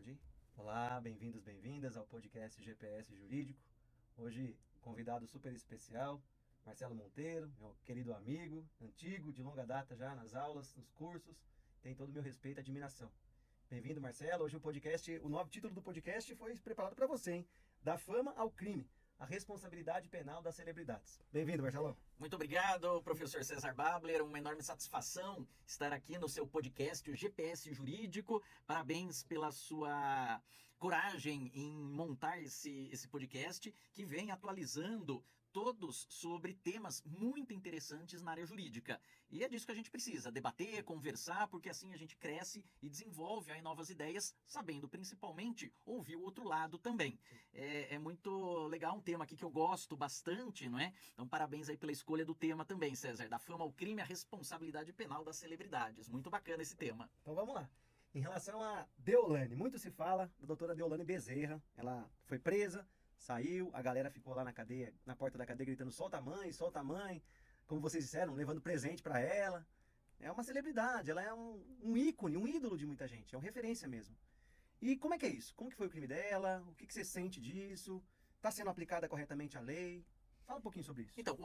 Pode ir? Olá, bem-vindos, bem-vindas ao podcast GPS Jurídico. Hoje, um convidado super especial, Marcelo Monteiro, meu querido amigo, antigo, de longa data já nas aulas, nos cursos, tem todo o meu respeito e admiração. Bem-vindo, Marcelo. Hoje o novo título do podcast foi preparado para você, hein? Da fama ao crime, a responsabilidade penal das celebridades. Bem-vindo, Marcelo. Muito obrigado, professor César Babler. Uma enorme satisfação estar aqui no seu podcast, o GPS Jurídico. Parabéns pela sua coragem em montar esse podcast que vem atualizando todos sobre temas muito interessantes na área jurídica. E é disso que a gente precisa, debater, conversar, porque assim a gente cresce e desenvolve aí novas ideias, sabendo principalmente ouvir o outro lado também. É muito legal, um tema aqui que eu gosto bastante, não é? Então parabéns aí pela escolha do tema também, César. Da fama ao crime, a responsabilidade penal das celebridades. Muito bacana esse tema. Então vamos lá. Em relação a Deolane, muito se fala da doutora Deolane Bezerra. Ela foi presa, saiu, a galera ficou lá na cadeia, na porta da cadeia gritando solta a mãe, como vocês disseram, levando presente para ela. É uma celebridade, ela é um ícone, um ídolo de muita gente, é uma referência mesmo. E como é que é isso? Como que foi o crime dela? O que você sente disso? Está sendo aplicada corretamente a lei? Fala um pouquinho sobre isso. Então,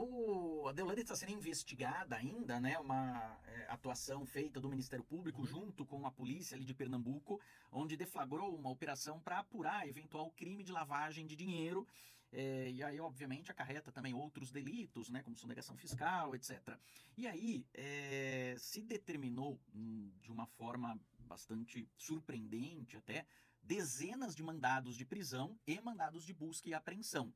a Deolane está sendo investigada ainda, né? Uma atuação feita do Ministério Público junto com a polícia ali de Pernambuco, onde deflagrou uma operação para apurar eventual crime de lavagem de dinheiro. E aí, obviamente, acarreta também outros delitos, né? Como sonegação fiscal, etc. E aí, se determinou, de uma forma bastante surpreendente até, dezenas de mandados de prisão e mandados de busca e apreensão.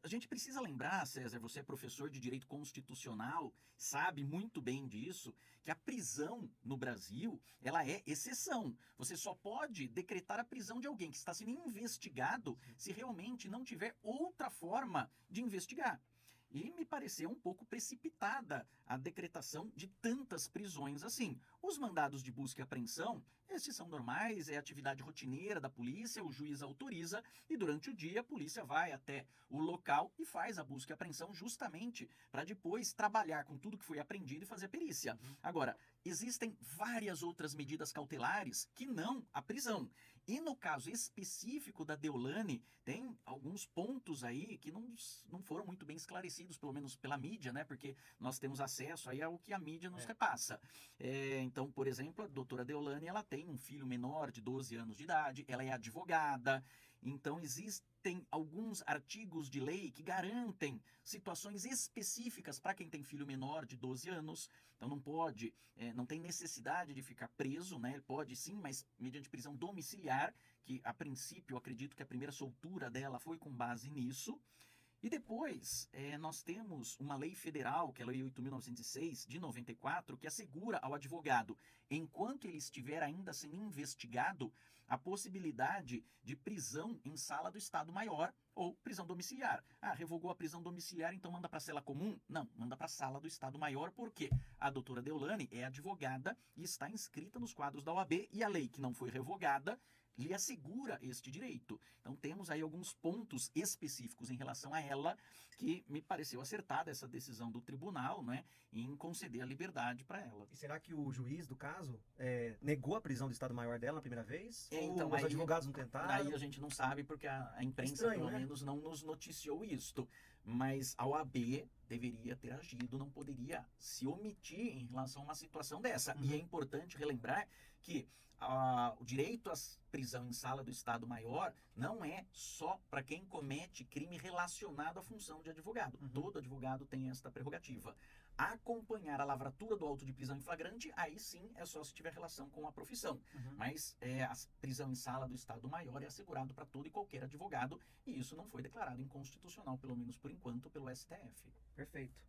A gente precisa lembrar, César, você é professor de direito constitucional, sabe muito bem disso, que a prisão no Brasil, ela é exceção. Você só pode decretar a prisão de alguém que está sendo investigado se realmente não tiver outra forma de investigar. E me pareceu um pouco precipitada a decretação de tantas prisões assim. Os mandados de busca e apreensão, estes são normais, é atividade rotineira da polícia, o juiz autoriza e durante o dia a polícia vai até o local e faz a busca e apreensão justamente para depois trabalhar com tudo que foi aprendido e fazer a perícia. Agora, existem várias outras medidas cautelares que não a prisão. E no caso específico da Deolane, tem alguns pontos aí que não foram muito bem esclarecidos, pelo menos pela mídia, né? Porque nós temos acesso aí ao que a mídia nos repassa. Então, por exemplo, a doutora Deolane, ela tem um filho menor de 12 anos de idade, ela é advogada, então existem alguns artigos de lei que garantem situações específicas para quem tem filho menor de 12 anos. Então não pode, não tem necessidade de ficar preso, né? Pode sim, mas mediante prisão domiciliar, que a princípio eu acredito que a primeira soltura dela foi com base nisso. E depois, nós temos uma lei federal, que é a Lei 8.906, de 94, que assegura ao advogado, enquanto ele estiver ainda sendo investigado, a possibilidade de prisão em sala do Estado Maior ou prisão domiciliar. Ah, revogou a prisão domiciliar, então manda para a cela comum? Não, manda para a sala do Estado Maior, porque a doutora Deolane é advogada e está inscrita nos quadros da OAB, e a lei que não foi revogada lhe assegura este direito. Então temos aí alguns pontos específicos em relação a ela que me pareceu acertada essa decisão do tribunal, né, em conceder a liberdade para ela. E será que o juiz do caso negou a prisão do Estado-Maior dela na primeira vez? Então, Ou os aí, advogados não tentaram? aí a gente não sabe porque a imprensa Estranho, pelo né? menos não nos noticiou isto. Mas a OAB deveria ter agido, não poderia se omitir em relação a uma situação dessa. E é importante relembrar que o direito à prisão em sala do Estado Maior não é só para quem comete crime relacionado à função de advogado. Todo advogado tem esta prerrogativa. Acompanhar a lavratura do auto de prisão em flagrante, aí sim é só se tiver relação com a profissão. Mas a prisão em sala do Estado Maior é assegurado para todo e qualquer advogado, e isso não foi declarado inconstitucional, pelo menos por enquanto, pelo STF. Perfeito.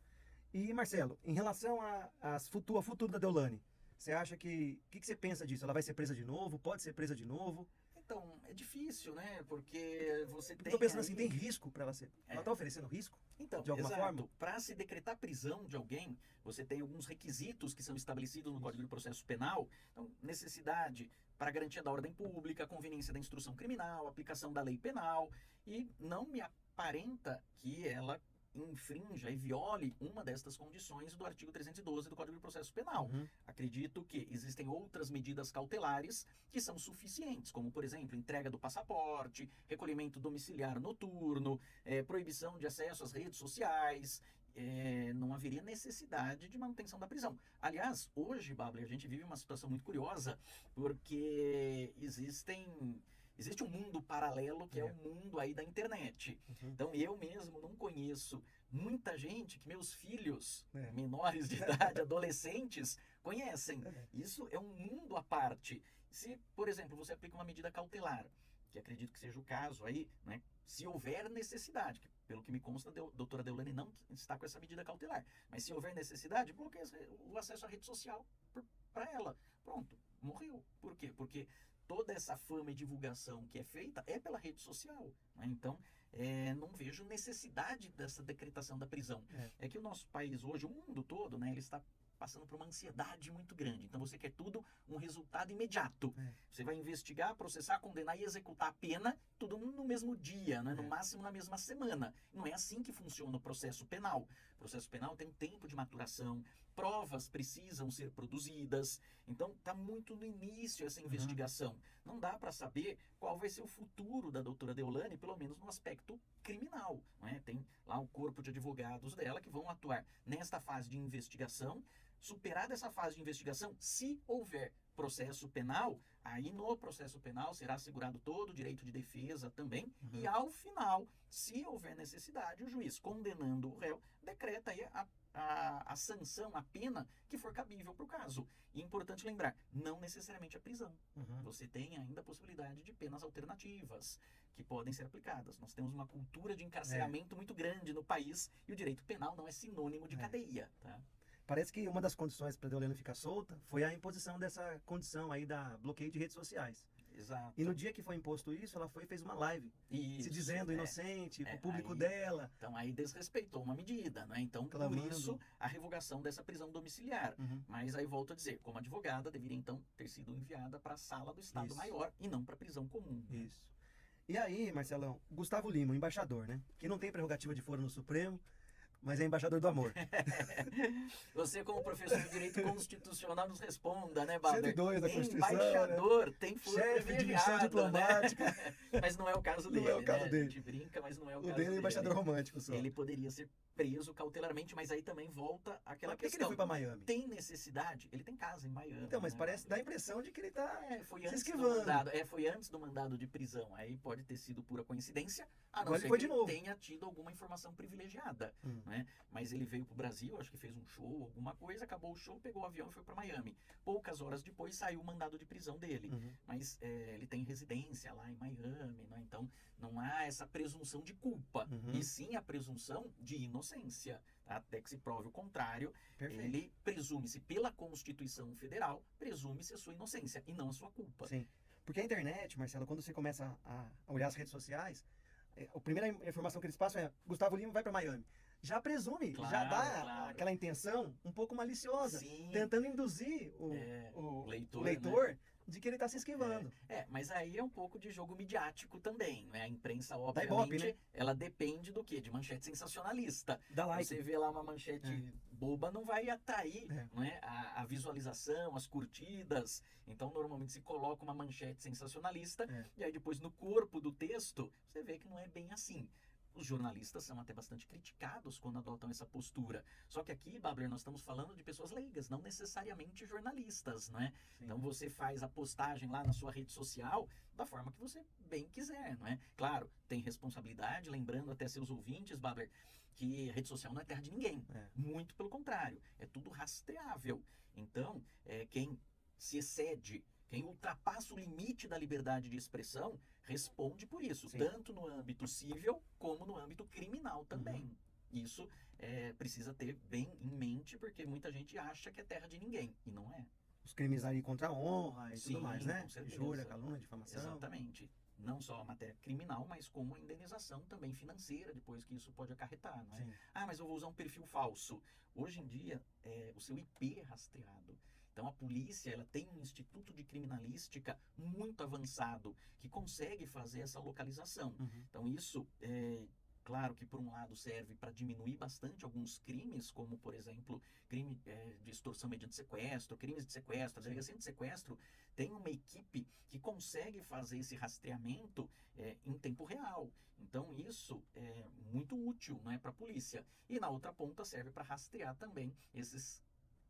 E, Marcelo, em relação ao futuro da Deolane, você acha que... O que você pensa disso? Ela vai ser presa de novo? Pode ser presa de novo? Então, é difícil, né? Porque você tem. Estou pensando aí... assim, tem risco para ela ser... Ela está oferecendo risco? Então, de alguma forma? Para se decretar prisão de alguém, você tem alguns requisitos que são estabelecidos no Código de Processo Penal. Então, necessidade para garantia da ordem pública, conveniência da instrução criminal, aplicação da lei penal. E não me aparenta que ela infrinja e viole uma destas condições do artigo 312 do Código de Processo Penal. Uhum. Acredito que existem outras medidas cautelares que são suficientes, como, por exemplo, entrega do passaporte, recolhimento domiciliar noturno, proibição de acesso às redes sociais. Não haveria necessidade de manutenção da prisão. Aliás, hoje, Babler, a gente vive uma situação muito curiosa, porque existe um mundo paralelo que é o mundo aí da internet. Uhum. Então, eu mesmo não conheço muita gente que meus filhos, menores de idade, adolescentes, conhecem. Isso é um mundo à parte. Se, por exemplo, você aplica uma medida cautelar, que acredito que seja o caso aí, né? Se houver necessidade, que, pelo que me consta, a doutora Deolane não está com essa medida cautelar, mas se houver necessidade, bloqueia o acesso à rede social para ela. Pronto, morreu. Por quê? Porque toda essa fama e divulgação que é feita é pela rede social, né? Então, não vejo necessidade dessa decretação da prisão. É que o nosso país hoje, o mundo todo, né, ele está passando por uma ansiedade muito grande. Então você quer tudo um resultado imediato. Você vai investigar, processar, condenar e executar a pena tudo no mesmo dia, né? No máximo na mesma semana. Não é assim que funciona o processo penal. O processo penal tem um tempo de maturação, provas precisam ser produzidas. Então está muito no início essa investigação. Não dá para saber qual vai ser o futuro da doutora Deolane, pelo menos no aspecto criminal, né? Tem lá o corpo de advogados dela que vão atuar nesta fase de investigação. Superada essa fase de investigação, se houver processo penal, aí no processo penal será assegurado todo o direito de defesa também, e ao final, se houver necessidade, o juiz, condenando o réu, decreta aí a sanção, a pena que for cabível para o caso. E é importante lembrar, não necessariamente a prisão. Você tem ainda a possibilidade de penas alternativas que podem ser aplicadas. Nós temos uma cultura de encarceramento muito grande no país, e o direito penal não é sinônimo de cadeia, tá? Parece que uma das condições para a Deolane ficar solta foi a imposição dessa condição aí da bloqueio de redes sociais. Exato. E no dia que foi imposto isso, ela fez uma live, se dizendo inocente, pro público aí, dela. Então aí desrespeitou uma medida, né? Então clamando. Por isso a revogação dessa prisão domiciliar. Mas aí volto a dizer, como advogada, deveria então ter sido enviada para a sala do Estado Maior e não para a prisão comum. Isso. E aí, Marcelão, Gustavo Lima, o embaixador, né? Que não tem prerrogativa de foro no Supremo, mas é embaixador do amor. Você, como professor de Direito Constitucional, nos responda, né, Babler? 102 da Constituição, embaixador, né? Tem foro chefe de missão diplomática. Né? Mas não é o caso dele, não é o caso né? dele. A gente brinca, mas não é o caso dele. O dele. é embaixador romântico só. Ele poderia ser preso cautelarmente, mas aí também volta aquela questão. Por que ele foi para Miami? Tem necessidade? Ele tem casa em Miami. Então, mas né? parece, dá a impressão de que ele tá se esquivando. Foi antes do mandado de prisão. Aí pode ter sido pura coincidência, a não ser que ele tenha tido alguma informação privilegiada, né? Mas ele veio pro Brasil, acho que fez um show, alguma coisa, acabou o show, pegou o avião e foi para Miami. Poucas horas depois saiu o mandado de prisão dele. Mas ele tem residência lá em Miami, né? Então não há essa presunção de culpa, e sim a presunção de inocência. Até que se prove o contrário. Perfeito. Ele presume-se pela Constituição Federal, presume-se a sua inocência e não a sua culpa. Sim. Porque a internet, Marcelo, quando você começa a olhar as redes sociais, a primeira informação que eles passam é Gustavo Lima vai para Miami. Já presume, já dá aquela intenção um pouco maliciosa, tentando induzir o leitor né? de que ele está se esquivando. Mas aí é um pouco de jogo midiático também, né? A imprensa, obviamente, Ibope, né? Ela depende do quê? De manchete sensacionalista. Dá like. Você vê lá uma manchete boba, não vai atrair né? a visualização, as curtidas. Então, normalmente se coloca uma manchete sensacionalista e aí depois no corpo do texto, você vê que não é bem assim. Os jornalistas são até bastante criticados quando adotam essa postura. Só que aqui, Babler, nós estamos falando de pessoas leigas, não necessariamente jornalistas, né? Então você faz a postagem lá na sua rede social da forma que você bem quiser, não é? Claro, tem responsabilidade, lembrando até seus ouvintes, Babler, que a rede social não é terra de ninguém. Muito pelo contrário, é tudo rastreável. Então, quem se excede, quem ultrapassa o limite da liberdade de expressão, responde por isso, tanto no âmbito civil como no âmbito criminal também. Isso precisa ter bem em mente, porque muita gente acha que é terra de ninguém, e não é. Os crimes aí contra a honra e tudo mais, né? Injúria, calúnia, difamação. Exatamente. Não só a matéria criminal, mas como a indenização também financeira, depois que isso pode acarretar, não é? Mas eu vou usar um perfil falso. Hoje em dia, o seu IP é rastreado. Então a polícia ela tem um instituto de criminalística muito avançado que consegue fazer essa localização. Então isso Claro que, por um lado, serve para diminuir bastante alguns crimes, como, por exemplo, crime de extorsão mediante sequestro, crimes de sequestro. A delegacia de sequestro tem uma equipe que consegue fazer esse rastreamento em tempo real. Então, isso é muito útil, né, para a polícia. E, na outra ponta, serve para rastrear também esses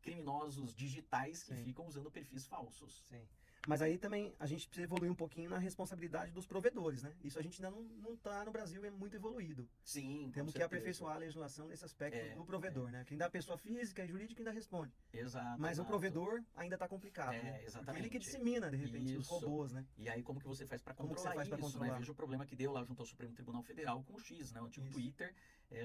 criminosos digitais que Sim. ficam usando perfis falsos. Sim. Mas aí também a gente precisa evoluir um pouquinho na responsabilidade dos provedores, né? Isso a gente ainda não tá no Brasil, é muito evoluído. Sim, com Temos que certeza. aperfeiçoar a legislação nesse aspecto É, do provedor, né? Quem dá pessoa física e jurídica ainda responde. Exato, Mas o exato. provedor ainda tá complicado, né? Porque Exatamente. ele que dissemina, de repente, os Isso. robôs, né? E aí, como que você faz para Como que controlar você faz pra isso, controlar? né? Veja o problema que deu lá junto ao Supremo Tribunal Federal com o X, né? O antigo Isso. Twitter,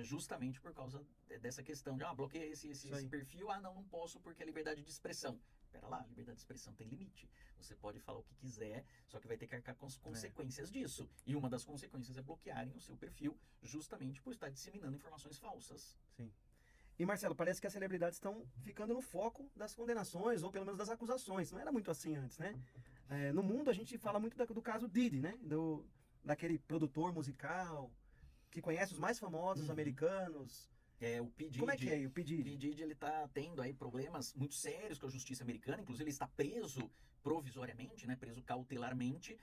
justamente por causa dessa questão de, bloqueei esse Isso aí. perfil, não posso porque é liberdade de expressão. Pera lá, liberdade de expressão tem limite. Você pode falar o que quiser, só que vai ter que arcar com as consequências disso. E uma das consequências é bloquearem o seu perfil, justamente por estar disseminando informações falsas. Sim. E Marcelo, parece que as celebridades estão ficando no foco das condenações, ou pelo menos das acusações. Não era muito assim antes, né? No mundo a gente fala muito do caso Diddy, né? Daquele produtor musical que conhece os mais famosos americanos. O P. Diddy, Como é que é o P. Diddy? P. Diddy, ele tá tendo aí problemas muito sérios com a justiça americana, inclusive ele está preso provisoriamente, né, preso cautelarmente,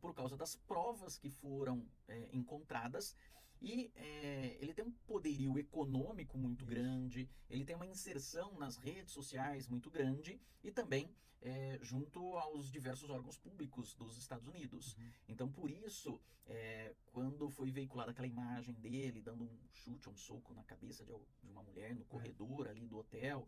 por causa das provas que foram encontradas. E ele tem um poderio econômico muito grande, ele tem uma inserção nas redes sociais muito grande e também junto aos diversos órgãos públicos dos Estados Unidos. Então, por isso, quando foi veiculada aquela imagem dele dando um chute, um soco na cabeça de uma mulher no corredor ali do hotel,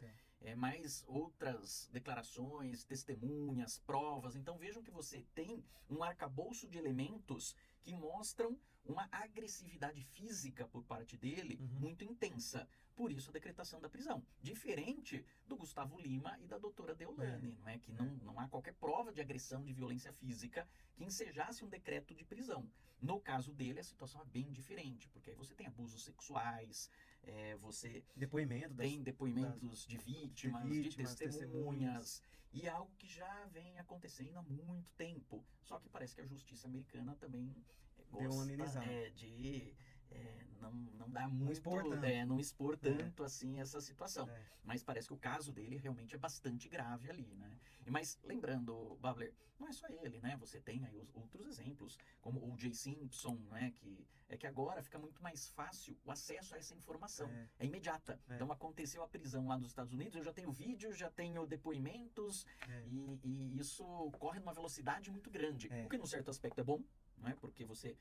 mais outras declarações, testemunhas, provas. Então, vejam que você tem um arcabouço de elementos que mostram uma agressividade física por parte dele muito intensa. Por isso a decretação da prisão. Diferente do Gustavo Lima e da doutora Deolane, não é? Que não há qualquer prova de agressão, de violência física que ensejasse um decreto de prisão. No caso dele, a situação é bem diferente, porque aí você tem abusos sexuais, você tem depoimentos de vítimas, de testemunhas, e é algo que já vem acontecendo há muito tempo. Só que parece que a justiça americana também deu uma amenizada. Não dá muito, não expor tanto assim essa situação. Mas parece que o caso dele realmente é bastante grave ali, né? Mas lembrando, Babler, não é só ele, né? Você tem aí os outros exemplos, como o O.J. Simpson, né? Que agora fica muito mais fácil o acesso a essa informação. É imediata. Então aconteceu a prisão lá nos Estados Unidos, eu já tenho vídeos, já tenho depoimentos, e isso corre numa velocidade muito grande. O que, num certo aspecto, é bom, não é? Porque você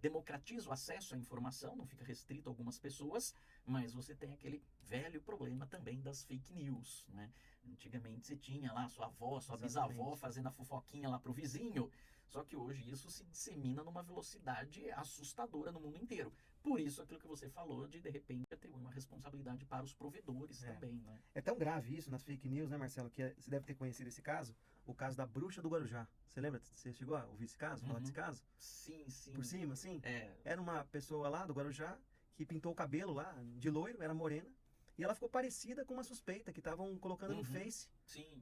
democratiza o acesso à informação, não fica restrito a algumas pessoas, mas você tem aquele velho problema também das fake news, né? Antigamente você tinha lá sua avó, sua bisavó fazendo a fofoquinha lá pro vizinho, só que hoje isso se dissemina numa velocidade assustadora no mundo inteiro. Por isso, aquilo que você falou de repente, atribuir uma responsabilidade para os provedores também, né? É tão grave isso nas fake news, né, Marcelo, que você deve ter conhecido esse caso, o caso da bruxa do Guarujá. Você lembra? Você chegou a ouvir esse caso, falar desse caso? Sim. Por cima, assim? Era uma pessoa lá do Guarujá que pintou o cabelo lá de loiro, era morena, e ela ficou parecida com uma suspeita que estavam colocando no Face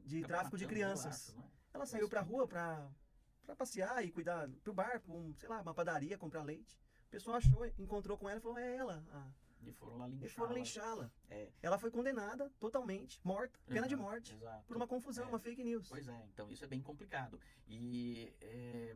de tráfico de crianças. Ela saiu pra rua pra passear e cuidar pro bar, sei lá, uma padaria, comprar leite. O pessoal achou, encontrou com ela e falou, é ela. E foram lá linchá-la. E foram linchá-la. Ela foi condenada totalmente, morta, pena de morte, por uma confusão, uma fake news. Pois é, então isso é bem complicado. E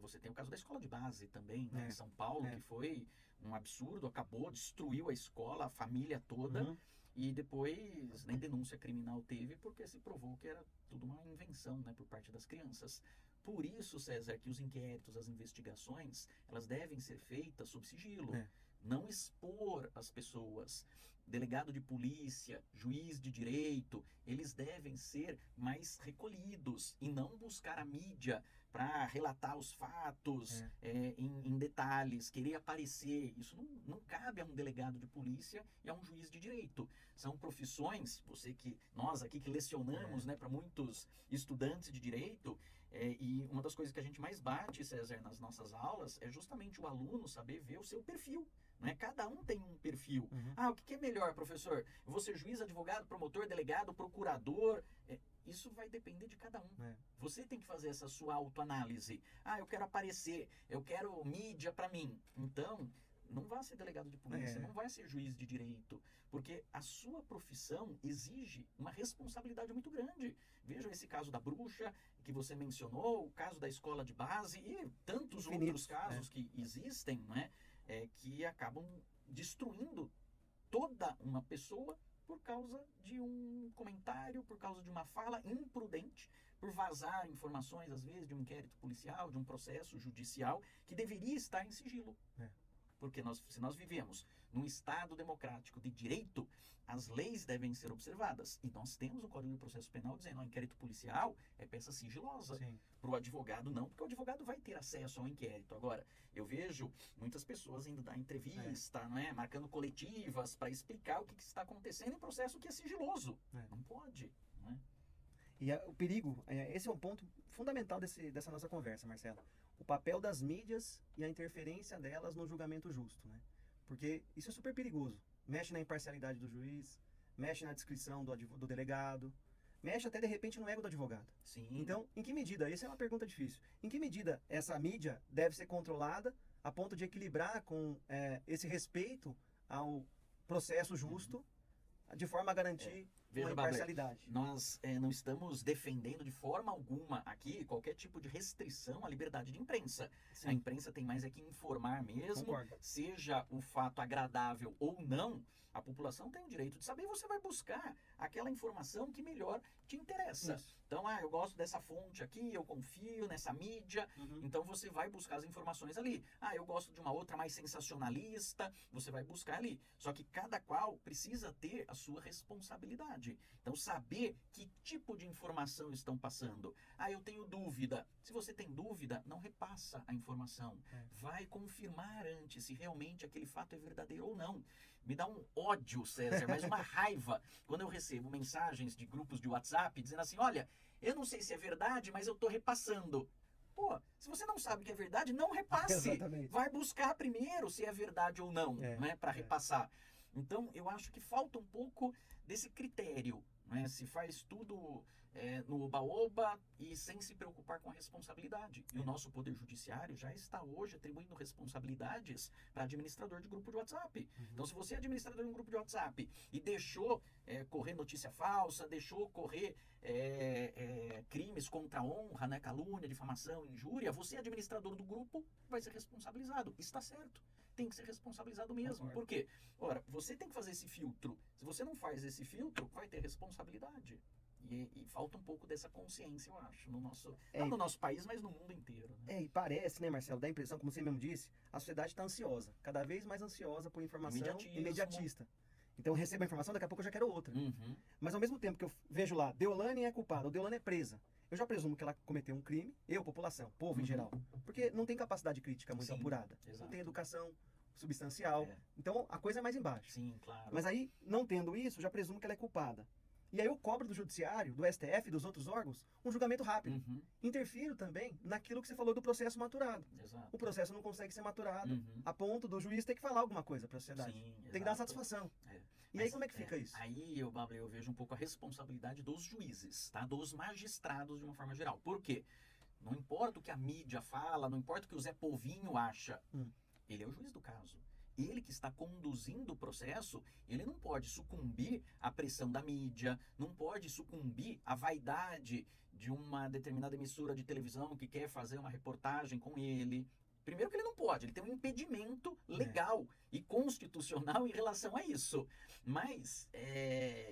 você tem o caso da escola de base também, né, em São Paulo, que foi um absurdo, destruiu a escola, a família toda, e depois nem denúncia criminal teve, porque se provou que era tudo uma invenção, né, por parte das crianças. Por isso, César, que os inquéritos, as investigações, elas devem ser feitas sob sigilo. Não expor as pessoas. Delegado de polícia, juiz de direito, eles devem ser mais recolhidos e não buscar a mídia para relatar os fatos em detalhes, querer aparecer. Isso não cabe a um delegado de polícia e a um juiz de direito. São profissões, nós aqui que lecionamos, né, para muitos estudantes de direito, e uma das coisas que a gente mais bate, César, nas nossas aulas é justamente o aluno saber ver o seu perfil. Né? Cada um tem um perfil. O que é melhor, professor? Você juiz, advogado, promotor, delegado, procurador? Isso vai depender de cada um. Você tem que fazer essa sua autoanálise. Eu quero aparecer, eu quero mídia para mim. Então, não vá ser delegado de polícia, É. não vai ser juiz de direito, porque a sua profissão exige uma responsabilidade muito grande. Vejam esse caso da bruxa que você mencionou, o caso da escola de base e tantos Infinitos, outros casos que existem, né, que acabam destruindo toda uma pessoa por causa de um comentário, por causa de uma fala imprudente, por vazar informações, às vezes, de um inquérito policial, de um processo judicial que deveria estar em sigilo. É. Porque se nós vivemos num Estado democrático de direito, as leis devem ser observadas. E nós temos o Código de Processo Penal dizendo que o inquérito policial é peça sigilosa. Sim. Para o advogado, não, porque o advogado vai ter acesso ao inquérito. Agora, eu vejo muitas pessoas indo dar entrevista, não é? Marcando coletivas para explicar o que está acontecendo em processo que é sigiloso. É. Não pode. Não é? E o perigo, esse é um ponto fundamental dessa nossa conversa, Marcelo. O papel das mídias e a interferência delas no julgamento justo, né? Porque isso é super perigoso. Mexe na imparcialidade do juiz, mexe na descrição do delegado, mexe até de repente no ego do advogado. Sim. Então, em que medida, essa é uma pergunta difícil, em que medida essa mídia deve ser controlada a ponto de equilibrar com esse respeito ao processo justo, de forma a garantir Veja, uma Bablé, imparcialidade? nós não estamos defendendo de forma alguma aqui qualquer tipo de restrição à liberdade de imprensa. Sim. A imprensa tem mais é que informar mesmo, Concordo. seja o fato agradável ou não, a população tem o direito de saber e você vai buscar aquela informação que melhor te interessa. Isso. Então, eu gosto dessa fonte aqui, eu confio nessa mídia, Uhum. então você vai buscar as informações ali. Eu gosto de uma outra mais sensacionalista, você vai buscar ali. Só que cada qual precisa ter a sua responsabilidade. Então, saber que tipo de informação estão passando. Eu tenho dúvida. Se você tem dúvida, não repassa a informação. Vai confirmar antes se realmente aquele fato é verdadeiro ou não. Me dá um ódio, César, mas uma raiva quando eu recebo mensagens de grupos de WhatsApp dizendo assim, olha, eu não sei se é verdade, mas eu estou repassando. Pô, se você não sabe que é verdade, não repasse. Exatamente. Vai buscar primeiro se é verdade ou não, né, para repassar. Então, eu acho que falta um pouco desse critério, né? Se faz tudo no oba-oba e sem se preocupar com a responsabilidade. E o nosso Poder Judiciário já está hoje atribuindo responsabilidades para administrador de grupo de WhatsApp. Uhum. Então, se você é administrador de um grupo de WhatsApp e deixou correr notícia falsa, deixou correr crimes contra a honra, né, calúnia, difamação, injúria, você, administrador do grupo, vai ser responsabilizado. Está certo. Tem que ser responsabilizado mesmo. Concordo. Por quê? Ora, você tem que fazer esse filtro. Se você não faz esse filtro, vai ter responsabilidade. E falta um pouco dessa consciência, eu acho, não no nosso país, mas no mundo inteiro. Né? E parece, né, Marcelo, dá a impressão, como você mesmo disse, a sociedade está ansiosa, cada vez mais ansiosa por informação imediatista. Então eu recebo a informação, daqui a pouco eu já quero outra. Uhum. Mas ao mesmo tempo que eu vejo lá, Deolane é culpada, ou Deolane é presa, eu já presumo que ela cometeu um crime, população, povo em geral, porque não tem capacidade crítica muito apurada, exato. não tem educação substancial, então a coisa é mais embaixo. Sim, claro. Mas aí, não tendo isso, eu já presumo que ela é culpada. E aí eu cobro do judiciário, do STF, dos outros órgãos, um julgamento rápido. Uhum. Interfiro também naquilo que você falou do processo maturado. Exato. O processo não consegue ser maturado a ponto do juiz ter que falar alguma coisa para a sociedade. Sim, tem que dar satisfação. E aí como é que fica isso? Aí eu vejo um pouco a responsabilidade dos juízes, tá? Dos magistrados de uma forma geral. Por quê? Não importa o que a mídia fala, não importa o que o Zé Povinho acha, ele é o juiz do caso. Ele que está conduzindo o processo, ele não pode sucumbir à pressão da mídia, não pode sucumbir à vaidade de uma determinada emissora de televisão que quer fazer uma reportagem com ele. Primeiro que ele não pode, ele tem um impedimento legal e constitucional em relação a isso. Mas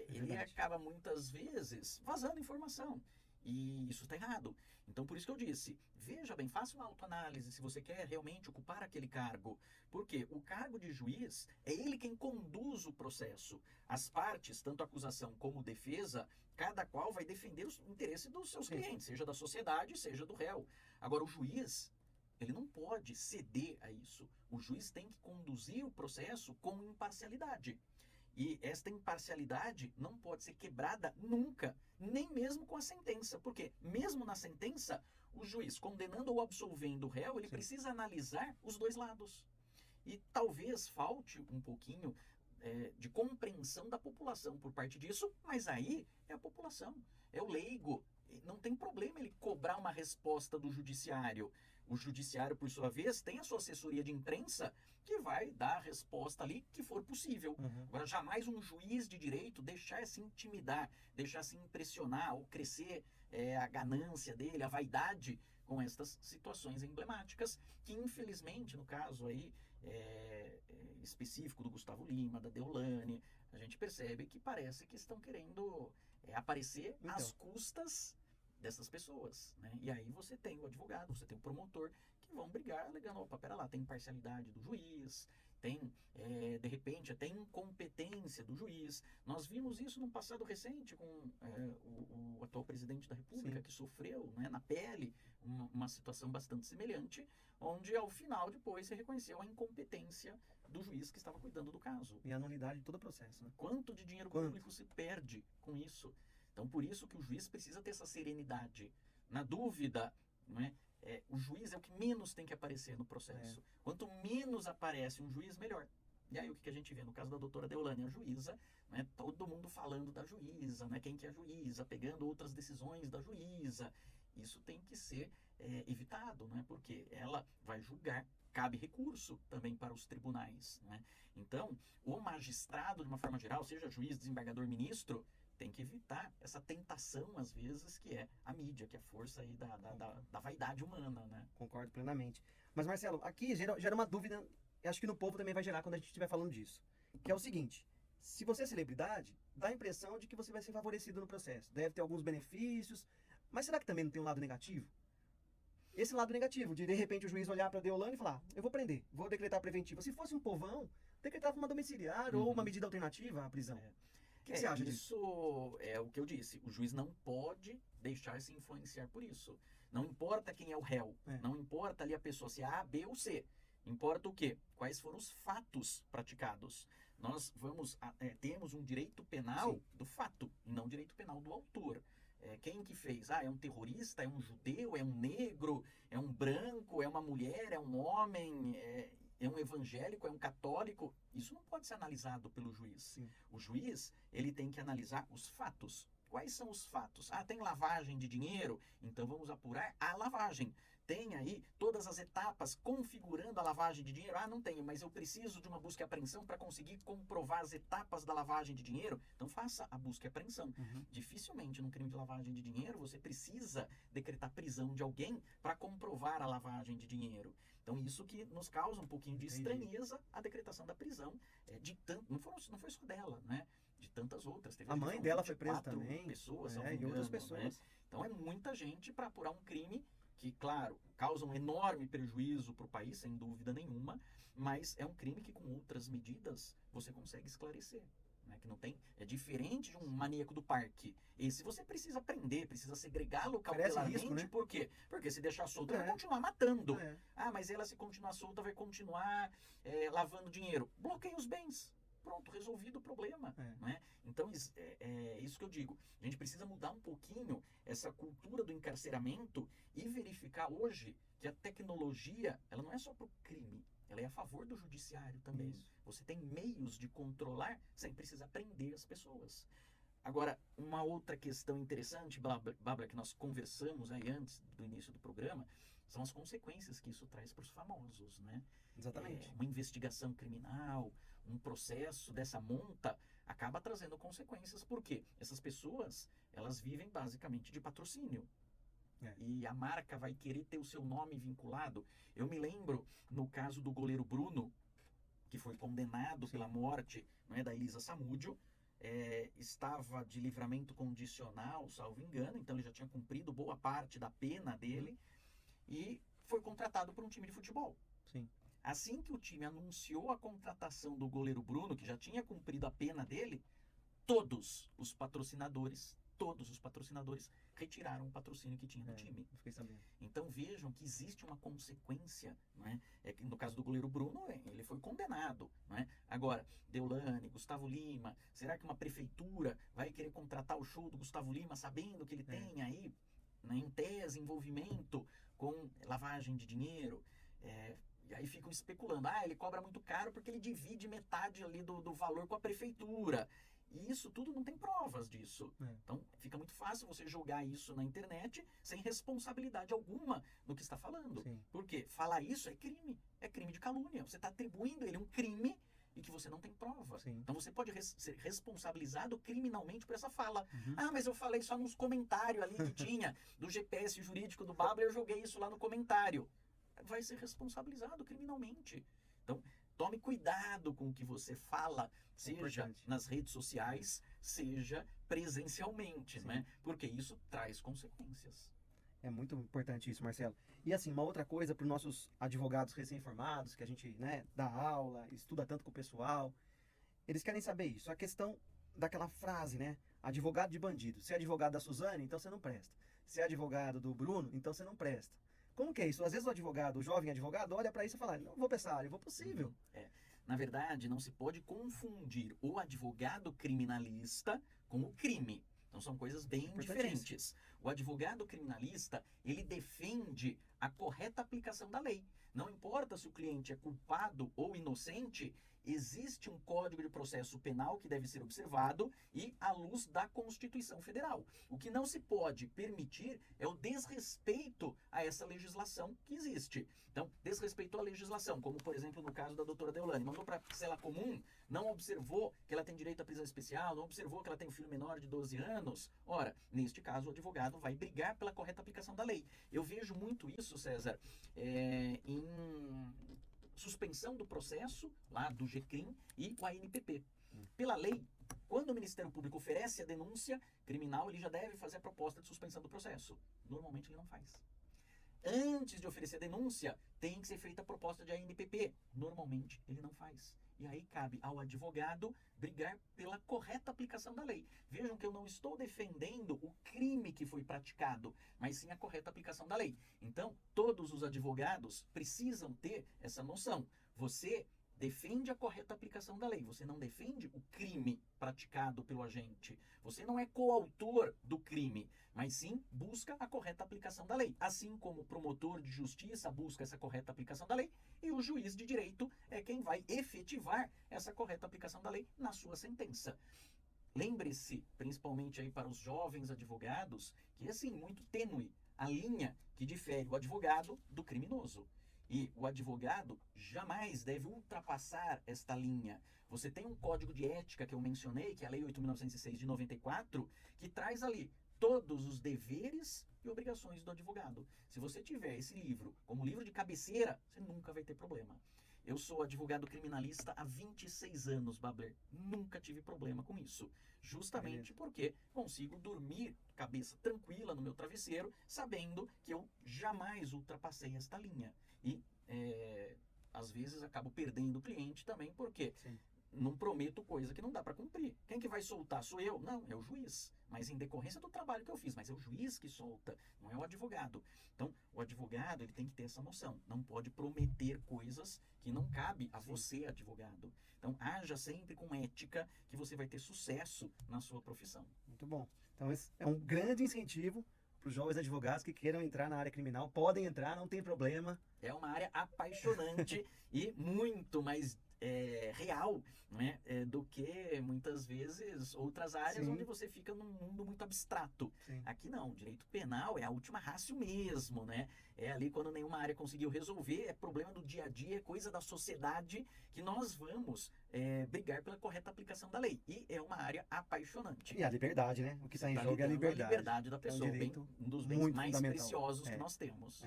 ele acaba muitas vezes vazando informação. E isso está errado. Então, por isso que eu disse, veja bem, faça uma autoanálise se você quer realmente ocupar aquele cargo. Porque o cargo de juiz é ele quem conduz o processo. As partes, tanto a acusação como defesa, cada qual vai defender os interesses dos seus clientes, seja da sociedade, seja do réu. Agora, o juiz, ele não pode ceder a isso. O juiz tem que conduzir o processo com imparcialidade. E esta imparcialidade não pode ser quebrada nunca, nem mesmo com a sentença. Porque mesmo na sentença, o juiz, condenando ou absolvendo o réu, ele precisa analisar os dois lados. E talvez falte um pouquinho de compreensão da população por parte disso, mas aí é a população, é o leigo. não tem problema ele cobrar uma resposta do judiciário. O judiciário, por sua vez, tem a sua assessoria de imprensa que vai dar a resposta ali que for possível. Agora, jamais um juiz de direito deixar se intimidar, deixar se impressionar ou crescer a ganância dele, a vaidade com estas situações emblemáticas que, infelizmente, no caso aí específico do Gustavo Lima, da Deolane, a gente percebe que parece que estão querendo aparecer às custas dessas pessoas, né? E aí você tem o advogado, você tem o promotor que vão brigar alegando, opa, pera lá, tem imparcialidade do juiz, tem, de repente, até incompetência do juiz. Nós vimos isso num passado recente com o atual presidente da República, que sofreu, né, na pele uma situação bastante semelhante, onde ao final depois se reconheceu a incompetência do juiz que estava cuidando do caso. E a nulidade de todo o processo, né? Quanto de dinheiro público se perde com isso? Então, por isso que o juiz precisa ter essa serenidade. Na dúvida, não é? O juiz é o que menos tem que aparecer no processo. Quanto menos aparece um juiz, melhor. E aí o que a gente vê no caso da doutora Deolane, a juíza, né? Todo mundo falando da juíza, né? Quem que é a juíza, pegando outras decisões da juíza. Isso tem que ser evitado, né? Porque ela vai julgar, cabe recurso também para os tribunais, né? Então, o magistrado, de uma forma geral, seja juiz, desembargador, ministro, tem que evitar essa tentação, às vezes, que é a mídia, que é a força aí da vaidade humana, né? Concordo plenamente. Mas, Marcelo, aqui gera uma dúvida, e acho que no povo também vai gerar quando a gente estiver falando disso. Que é o seguinte, se você é celebridade, dá a impressão de que você vai ser favorecido no processo. Deve ter alguns benefícios, mas será que também não tem um lado negativo? Esse lado negativo, de repente o juiz olhar para Deolane e falar, eu vou prender, vou decretar preventiva. Se fosse um povão, decretava uma domiciliar ou uma medida alternativa à prisão. O que você acha disso? Isso é o que eu disse. O juiz não pode deixar se influenciar por isso. Não importa quem é o réu. Não importa ali a pessoa se é A, B ou C. Importa o quê? Quais foram os fatos praticados. Nós temos um direito penal do fato, e não direito penal do autor. Quem que fez? É um terrorista, é um judeu, é um negro, é um branco, é uma mulher, é um homem, é um evangélico, é um católico. Isso não pode ser analisado pelo juiz. O juiz, ele tem que analisar os fatos. Quais são os fatos? Tem lavagem de dinheiro? Então vamos apurar a lavagem. Tem aí todas as etapas configurando a lavagem de dinheiro? Não tenho, mas eu preciso de uma busca e apreensão para conseguir comprovar as etapas da lavagem de dinheiro? Então faça a busca e apreensão. Dificilmente num crime de lavagem de dinheiro você precisa decretar prisão de alguém para comprovar a lavagem de dinheiro. Então isso que nos causa um pouquinho de estranheza a decretação da prisão. Não foi só dela, né? De tantas outras. A mãe dela foi presa também. Pessoas, e outras pessoas. Né? Então é muita gente para apurar um crime que, claro, causa um enorme prejuízo para o país, sem dúvida nenhuma, mas é um crime que com outras medidas você consegue esclarecer. Né? Que não tem, é diferente de um maníaco do parque. Esse você precisa prender, precisa segregá-lo cautelarmente. Risco, né? Por quê? Porque se deixar solto, vai continuar matando. Mas ela, se continuar solta, vai continuar lavando dinheiro. Bloqueia os bens. Pronto, resolvido o problema. Né? Então, é isso que eu digo. A gente precisa mudar um pouquinho essa cultura do encarceramento e verificar hoje que a tecnologia, ela não é só para o crime, ela é a favor do judiciário também. Isso. Você tem meios de controlar sem precisar prender as pessoas. Agora, uma outra questão interessante, Bárbara, que nós conversamos aí antes do início do programa, são as consequências que isso traz para os famosos, né? Exatamente. Uma investigação criminal, um processo dessa monta acaba trazendo consequências, porque essas pessoas, elas vivem basicamente de patrocínio. E a marca vai querer ter o seu nome vinculado. Eu me lembro, no caso do goleiro Bruno, que foi condenado pela morte, não é, da Elisa Samúdio, estava de livramento condicional, salvo engano, então ele já tinha cumprido boa parte da pena dele, e foi contratado por um time de futebol. Assim que o time anunciou a contratação do goleiro Bruno, que já tinha cumprido a pena dele, todos os patrocinadores retiraram o patrocínio que tinha no time. Fiquei sabendo. Então vejam que existe uma consequência, não é? No caso do goleiro Bruno, ele foi condenado, não é? Agora, Deolane, Gustavo Lima, será que uma prefeitura vai querer contratar o show do Gustavo Lima sabendo que ele tem aí, né, em tese, envolvimento com lavagem de dinheiro? E aí ficam especulando, ele cobra muito caro porque ele divide metade ali do valor com a prefeitura. E isso tudo não tem provas disso. É. Então, fica muito fácil você jogar isso na internet sem responsabilidade alguma no que está falando. Sim. Porque falar isso é crime de calúnia. Você está atribuindo a ele um crime e que você não tem prova. Sim. Então você pode ser responsabilizado criminalmente por essa fala. Uhum. Ah, mas eu falei só nos comentários ali que tinha do GPS jurídico do Babler, eu joguei isso lá no comentário. Vai ser responsabilizado criminalmente. Então, tome cuidado com o que você fala, seja Importante. nas redes sociais, seja presencialmente, Sim. né? Porque isso traz consequências. É muito importante isso, Marcelo. E assim, uma outra coisa para os nossos advogados recém-formados, que a gente, né, dá aula, estuda tanto com o pessoal, eles querem saber isso. A questão daquela frase, né? Advogado de bandido. Se é advogado da Suzane, então você não presta. Se é advogado do Bruno, então você não presta. Como que é isso? Às vezes o advogado, o jovem advogado, olha para isso e fala, não vou prestar área, eu vou possível. Na verdade, não se pode confundir o advogado criminalista com o crime. Então são coisas bem diferentes. O advogado criminalista, ele defende a correta aplicação da lei. Não importa se o cliente é culpado ou inocente, existe um Código de Processo Penal que deve ser observado e à luz da Constituição Federal. O que não se pode permitir é o desrespeito a essa legislação que existe. Então, desrespeito à legislação, como por exemplo no caso da doutora Deolane, mandou para a cela comum, não observou que ela tem direito à prisão especial, não observou que ela tem um filho menor de 12 anos. Ora, neste caso, o advogado vai brigar pela correta aplicação da lei. Eu vejo muito isso, César, em suspensão do processo, lá do GCRIM e o ANPP. Pela lei, quando o Ministério Público oferece a denúncia criminal, ele já deve fazer a proposta de suspensão do processo. Normalmente ele não faz. Antes de oferecer a denúncia, tem que ser feita a proposta de ANPP. Normalmente ele não faz. E aí cabe ao advogado brigar pela correta aplicação da lei. Vejam que eu não estou defendendo o crime que foi praticado, mas sim a correta aplicação da lei. Então, todos os advogados precisam ter essa noção. Você defende a correta aplicação da lei, você não defende o crime praticado pelo agente. Você não é coautor do crime, mas sim busca a correta aplicação da lei. Assim como o promotor de justiça busca essa correta aplicação da lei, e o juiz de direito é quem vai efetivar essa correta aplicação da lei na sua sentença. Lembre-se, principalmente aí para os jovens advogados, que é assim, muito tênue a linha que difere o advogado do criminoso. E o advogado jamais deve ultrapassar esta linha. Você tem um código de ética que eu mencionei, que é a Lei 8.906 de 94, que traz ali todos os deveres e obrigações do advogado. Se você tiver esse livro como livro de cabeceira, você nunca vai ter problema. Eu sou advogado criminalista há 26 anos, Babler. Nunca tive problema com isso. Justamente porque consigo dormir cabeça tranquila no meu travesseiro, sabendo que eu jamais ultrapassei esta linha. E, às vezes, acabo perdendo o cliente também, porque Sim. não prometo coisa que não dá para cumprir. Quem que vai soltar? Sou eu? Não, é o juiz. Mas em decorrência do trabalho que eu fiz. Mas é o juiz que solta, não é o advogado. Então, o advogado ele tem que ter essa noção. Não pode prometer coisas que não cabe a você, advogado. Então, haja sempre com ética que você vai ter sucesso na sua profissão. Muito bom. Então, esse é um grande incentivo para os jovens advogados que queiram entrar na área criminal. Podem entrar, não tem problema. É uma área apaixonante e muito mais real, né, do que muitas vezes outras áreas. Sim. Onde você fica num mundo muito abstrato. Sim. Aqui não, o direito penal é a última ratio mesmo, né? É ali quando nenhuma área conseguiu resolver, é problema do dia a dia, é coisa da sociedade que nós vamos brigar pela correta aplicação da lei. E é uma área apaixonante. E a liberdade, né? O que está em Tá jogo é a liberdade. A liberdade da pessoa, é um dos bens mais preciosos que nós temos.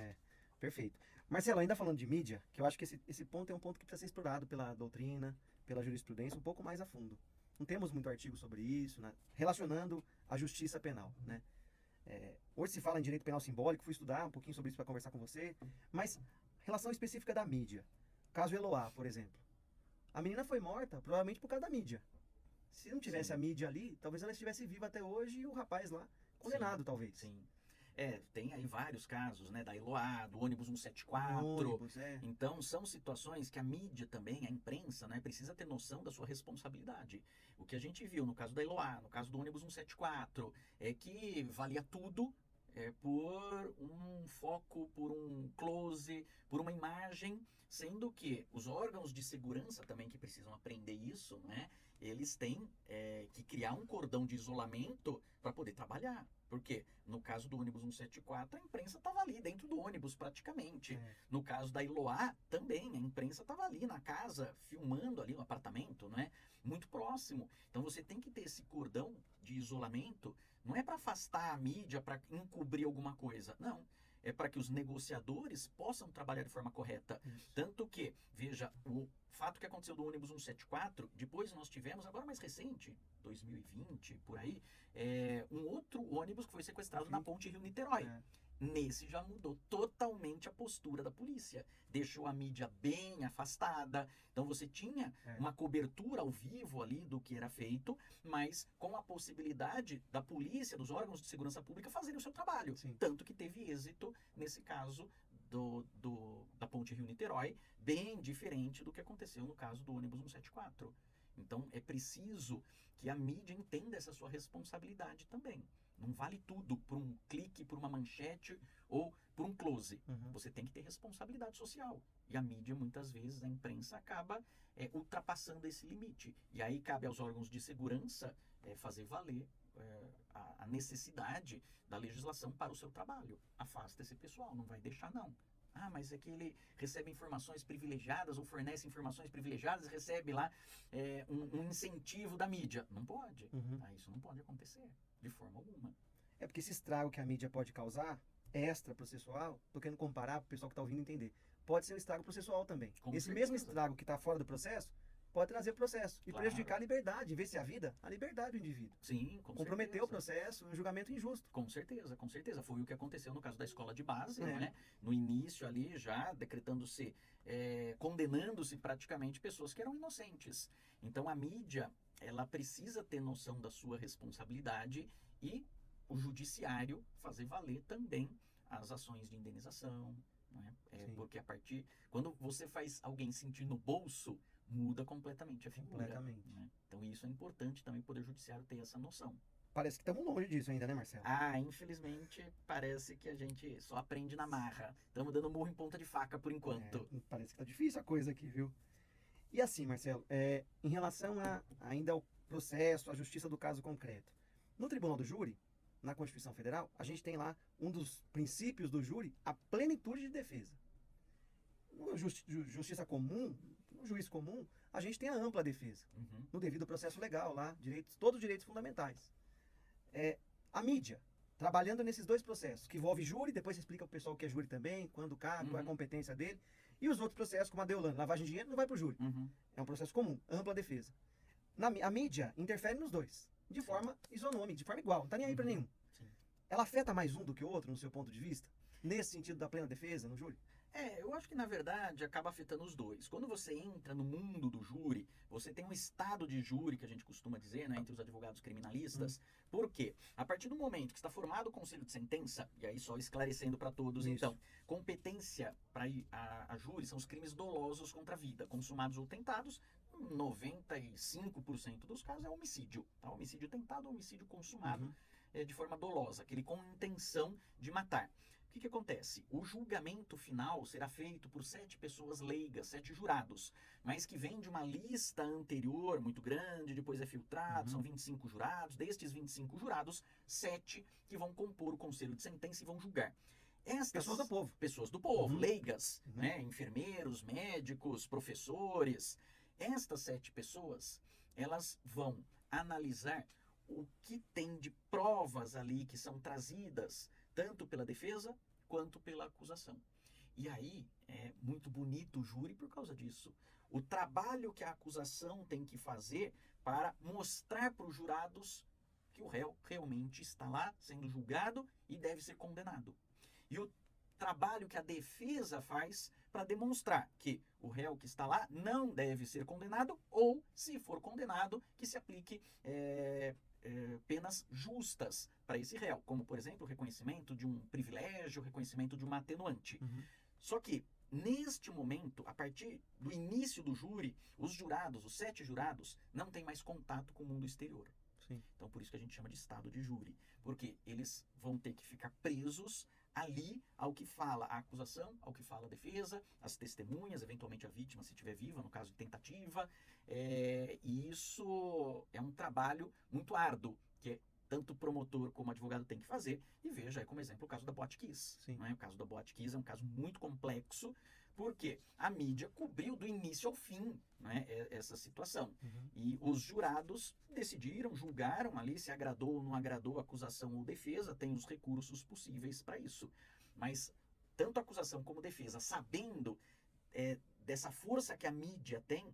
Perfeito. Marcelo, ainda falando de mídia, que eu acho que esse ponto é um ponto que precisa ser explorado pela doutrina, pela jurisprudência, um pouco mais a fundo. Não temos muito artigo sobre isso, né? Relacionando a justiça penal, né? Hoje se fala em direito penal simbólico, fui estudar um pouquinho sobre isso para conversar com você, mas relação específica da mídia. Caso Eloá, por exemplo. A menina foi morta provavelmente por causa da mídia. Se não tivesse a mídia ali, talvez ela estivesse viva até hoje e o rapaz lá condenado, talvez. Sim. Tem aí vários casos, né, da Eloá, do ônibus 174. Ônibus, Então, são situações que a mídia também, a imprensa, né, precisa ter noção da sua responsabilidade. O que a gente viu no caso da Eloá, no caso do ônibus 174, é que valia tudo por um foco, por um close, por uma imagem, sendo que os órgãos de segurança também que precisam aprender isso, né? Eles têm que criar um cordão de isolamento para poder trabalhar. Porque no caso do ônibus 174, a imprensa estava ali dentro do ônibus praticamente. No caso da Iloá, também, a imprensa estava ali na casa, filmando ali no apartamento, né? Muito próximo. Então você tem que ter esse cordão de isolamento, não é para afastar a mídia, para encobrir alguma coisa, não. É para que os negociadores possam trabalhar de forma correta. Isso. Tanto que, veja, o fato que aconteceu do ônibus 174, depois nós tivemos, agora mais recente, 2020, por aí, um outro ônibus que foi sequestrado na ponte Rio-Niterói. Nesse já mudou totalmente a postura da polícia. Deixou a mídia bem afastada. Então você tinha uma cobertura ao vivo ali do que era feito, mas com a possibilidade da polícia, dos órgãos de segurança pública fazerem o seu trabalho. Sim. Tanto que teve êxito nesse caso da ponte Rio-Niterói, bem diferente do que aconteceu no caso do ônibus 174. Então é preciso que a mídia entenda essa sua responsabilidade também. Não vale tudo por um clique, por uma manchete ou por um close. Você tem que ter responsabilidade social. E a mídia, muitas vezes, a imprensa acaba ultrapassando esse limite. E aí cabe aos órgãos de segurança fazer valer a necessidade da legislação para o seu trabalho. Afasta esse pessoal, não vai deixar não. Ah, mas é que ele recebe informações privilegiadas ou fornece informações privilegiadas, recebe lá um incentivo da mídia. Não pode. Isso não pode acontecer de forma alguma. É porque esse estrago que a mídia pode causar, extra-processual, tô querendo comparar para o pessoal que está ouvindo entender, pode ser um estrago processual também. Esse mesmo estrago que está fora do processo, pode trazer processo e prejudicar a liberdade, em vez de ser a liberdade do indivíduo. Sim, com comprometer certeza. O processo, um julgamento injusto. Com certeza, com certeza. Foi o que aconteceu no caso da escola de base, né? No início ali, já decretando-se, condenando-se praticamente pessoas que eram inocentes. Então a mídia, ela precisa ter noção da sua responsabilidade e o judiciário fazer valer também as ações de indenização, né? Porque quando você faz alguém sentir no bolso, muda completamente a figura. Completamente. Né? Então isso é importante também o Poder Judiciário ter essa noção. Parece que estamos longe disso ainda, né, Marcelo? Infelizmente, parece que a gente só aprende na marra. Estamos dando murro em ponta de faca por enquanto. Parece que tá difícil a coisa aqui, viu? E assim, Marcelo, em relação ainda ao processo, à justiça do caso concreto. No Tribunal do Júri, na Constituição Federal, a gente tem lá um dos princípios do júri, a plenitude de defesa. No justiça comum, no juiz comum, a gente tem a ampla defesa. No devido processo legal lá, todos os direitos fundamentais. A mídia, trabalhando nesses dois processos, que envolve júri, depois você explica pro pessoal o que é júri também, quando cabe, qual é a competência dele, e os outros processos, como a Deolane, lavagem de dinheiro, não vai pro júri. É um processo comum, ampla defesa. A mídia interfere nos dois, de forma isonômica, de forma igual, não tá nem aí para nenhum. Sim. Ela afeta mais um do que o outro, no seu ponto de vista? Nesse sentido da plena defesa, no júri? Eu acho que na verdade acaba afetando os dois. Quando você entra no mundo do júri, você tem um estado de júri, que a gente costuma dizer, né, entre os advogados criminalistas. Por quê? A partir do momento que está formado o conselho de sentença, e aí só esclarecendo para todos, então, competência para ir a júri são os crimes dolosos contra a vida, consumados ou tentados. 95% dos casos é homicídio. Tá? Homicídio tentado ou homicídio consumado de forma dolosa, aquele com intenção de matar. O que acontece? O julgamento final será feito por 7 pessoas leigas, 7 jurados, mas que vem de uma lista anterior muito grande, depois é filtrado, são 25 jurados. Destes 25 jurados, 7 que vão compor o conselho de sentença e vão julgar. Pessoas do povo. Pessoas do povo, leigas, né? Enfermeiros, médicos, professores. Estas 7 pessoas, elas vão analisar o que tem de provas ali que são trazidas tanto pela defesa quanto pela acusação. E aí é muito bonito o júri por causa disso. O trabalho que a acusação tem que fazer para mostrar para os jurados que o réu realmente está lá sendo julgado e deve ser condenado. E o trabalho que a defesa faz para demonstrar que o réu que está lá não deve ser condenado, ou, se for condenado, que se aplique penas justas para esse réu, como, por exemplo, o reconhecimento de um privilégio, o reconhecimento de uma atenuante. Só que, neste momento, a partir do início do júri, os jurados, os 7 jurados, não têm mais contato com o mundo exterior. Sim. Então, por isso que a gente chama de estado de júri, porque eles vão ter que ficar presos ali ao que fala a acusação, ao que fala a defesa, as testemunhas, eventualmente a vítima, se estiver viva, no caso de tentativa. E isso é um trabalho muito árduo, que tanto o promotor como o advogado tem que fazer. E veja aí como exemplo o caso da Botkiss. Sim. Não é? O caso da Botkiss é um caso muito complexo, porque a mídia cobriu do início ao fim, né, essa situação. Uhum. E os jurados decidiram, julgaram ali se agradou ou não agradou a acusação ou defesa, tem os recursos possíveis para isso. Mas tanto a acusação como a defesa, sabendo dessa força que a mídia tem,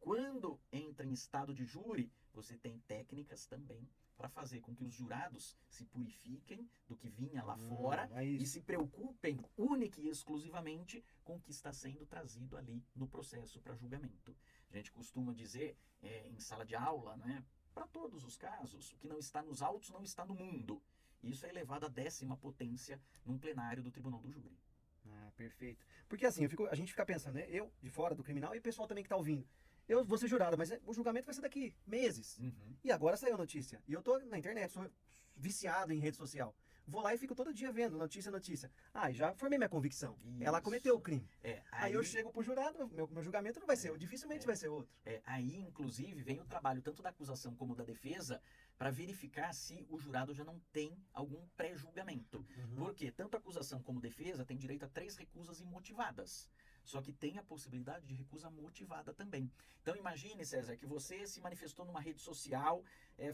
quando entra em estado de júri, você tem técnicas também para fazer com que os jurados se purifiquem do que vinha lá fora e se preocupem única e exclusivamente com o que está sendo trazido ali no processo para julgamento. A gente costuma dizer em sala de aula, né, para todos os casos, o que não está nos autos não está no mundo. Isso é elevado à 10ª potência num plenário do Tribunal do Júri. Ah, perfeito. Porque assim, a gente fica pensando, né? Eu, de fora do criminal, e o pessoal também que tá ouvindo. Eu vou ser jurado, mas o julgamento vai ser daqui meses. Uhum. E agora saiu a notícia. E eu tô na internet, sou viciado em rede social. Vou lá e fico todo dia vendo notícia. Ah, já formei minha convicção. Isso. Ela cometeu o crime. Aí eu chego pro jurado, meu julgamento não vai ser, dificilmente vai ser outro. Aí, inclusive, vem o trabalho tanto da acusação como da defesa para verificar se o jurado já não tem algum pré-julgamento. Uhum. Porque tanto a acusação como a defesa tem direito a 3 recusas imotivadas. Só que tem a possibilidade de recusa motivada também. Então imagine, César, que você se manifestou numa rede social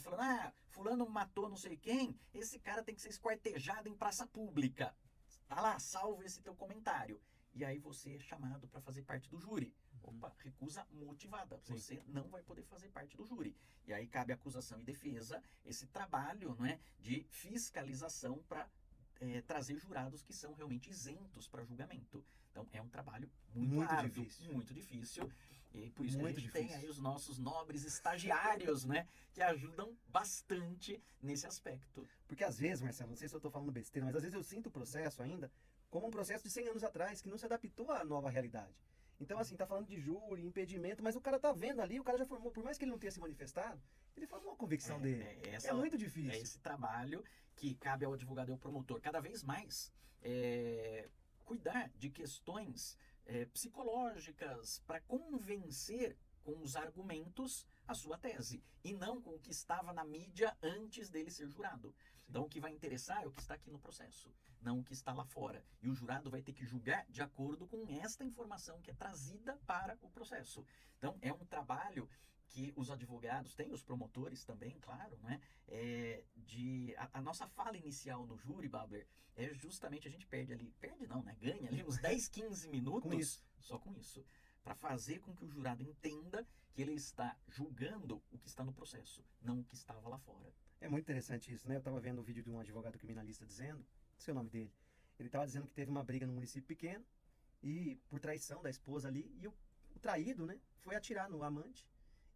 falando, fulano matou não sei quem, esse cara tem que ser esquartejado em praça pública. Tá lá, salvo esse teu comentário. E aí você é chamado para fazer parte do júri. Opa, recusa motivada. Sim. Você não vai poder fazer parte do júri. E aí cabe acusação e defesa, esse trabalho, não é, de fiscalização para trazer jurados que são realmente isentos para julgamento. Então é um trabalho muito árduo, difícil. muito difícil. E por isso Muito que a gente difícil. tem aí os nossos nobres estagiários, né, que ajudam bastante nesse aspecto. Porque às vezes, Marcelo, não sei se eu tô falando besteira, mas às vezes eu sinto o processo ainda como um processo de 100 anos atrás, que não se adaptou à nova realidade. Então, assim, tá falando de júri, impedimento, mas o cara tá vendo ali, o cara já formou, por mais que ele não tenha se manifestado, ele formou a convicção dele. É muito difícil. É esse trabalho que cabe ao advogado e ao promotor. Cada vez mais cuidar de questões psicológicas para convencer com os argumentos a sua tese. E não com o que estava na mídia antes dele ser jurado. Então, o que vai interessar é o que está aqui no processo, não o que está lá fora. E o jurado vai ter que julgar de acordo com esta informação que é trazida para o processo. Então, é um trabalho que os advogados têm, os promotores também, claro, né? A nossa fala inicial no júri, Babler, é justamente a gente ganha ali uns 10, 15 minutos Com isso. só com isso. Para fazer com que o jurado entenda que ele está julgando o que está no processo, não o que estava lá fora. É muito interessante isso, né? Eu tava vendo um vídeo de um advogado criminalista dizendo, não sei o nome dele, ele tava dizendo que teve uma briga num município pequeno e por traição da esposa ali, e o traído, né, foi atirar no amante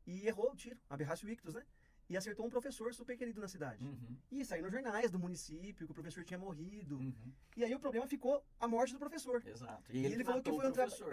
e errou o tiro, aberraço ictus, né? E acertou um professor super querido na cidade. Uhum. E saiu nos jornais do município que o professor tinha morrido. Uhum. E aí o problema ficou a morte do professor. Exato. E ele falou que foi um professor.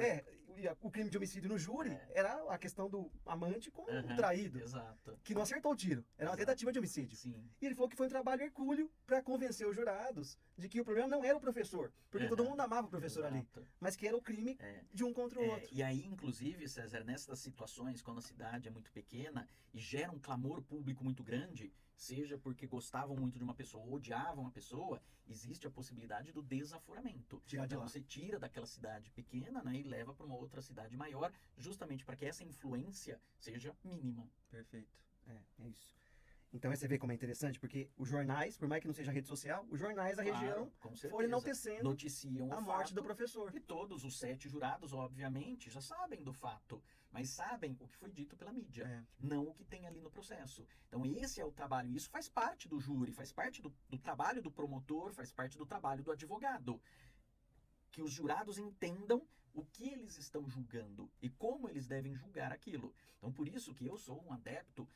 o crime de homicídio no júri era a questão do amante com o Uhum. traído, Exato. que não acertou o tiro. Era uma Exato. tentativa de homicídio. Sim. E ele falou que foi um trabalho hercúleo para convencer os jurados de que o problema não era o professor, porque Uhum. todo mundo amava o professor ali, Exato. mas que era o crime de um contra o outro. E aí, inclusive, César, nessas situações, quando a cidade é muito pequena e gera um clamor público muito grande, seja porque gostavam muito de uma pessoa ou odiavam a pessoa, existe a possibilidade do desaforamento. Tirar de Então, lá. você tira daquela cidade pequena, né, e leva para uma outra cidade maior, justamente para que essa influência seja mínima. Perfeito. É isso. Então aí você vê como é interessante, porque os jornais, por mais que não seja rede social, os jornais da Claro, região com certeza. foram enaltecendo Noticiam a o morte do fato. professor. E todos os 7 jurados, obviamente, já sabem do fato, mas sabem o que foi dito pela mídia, não o que tem ali no processo. Então esse é o trabalho, isso faz parte do júri, faz parte do trabalho do promotor, faz parte do trabalho do advogado. Que os jurados entendam o que eles estão julgando e como eles devem julgar aquilo. Então, por isso que eu sou um adepto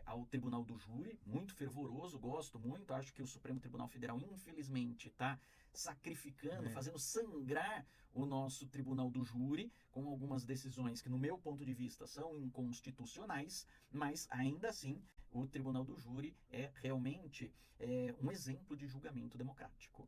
ao Tribunal do Júri, muito fervoroso, gosto muito, acho que o Supremo Tribunal Federal, infelizmente, está sacrificando, fazendo sangrar o nosso Tribunal do Júri com algumas decisões que, no meu ponto de vista, são inconstitucionais, mas, ainda assim, o Tribunal do Júri é realmente um exemplo de julgamento democrático.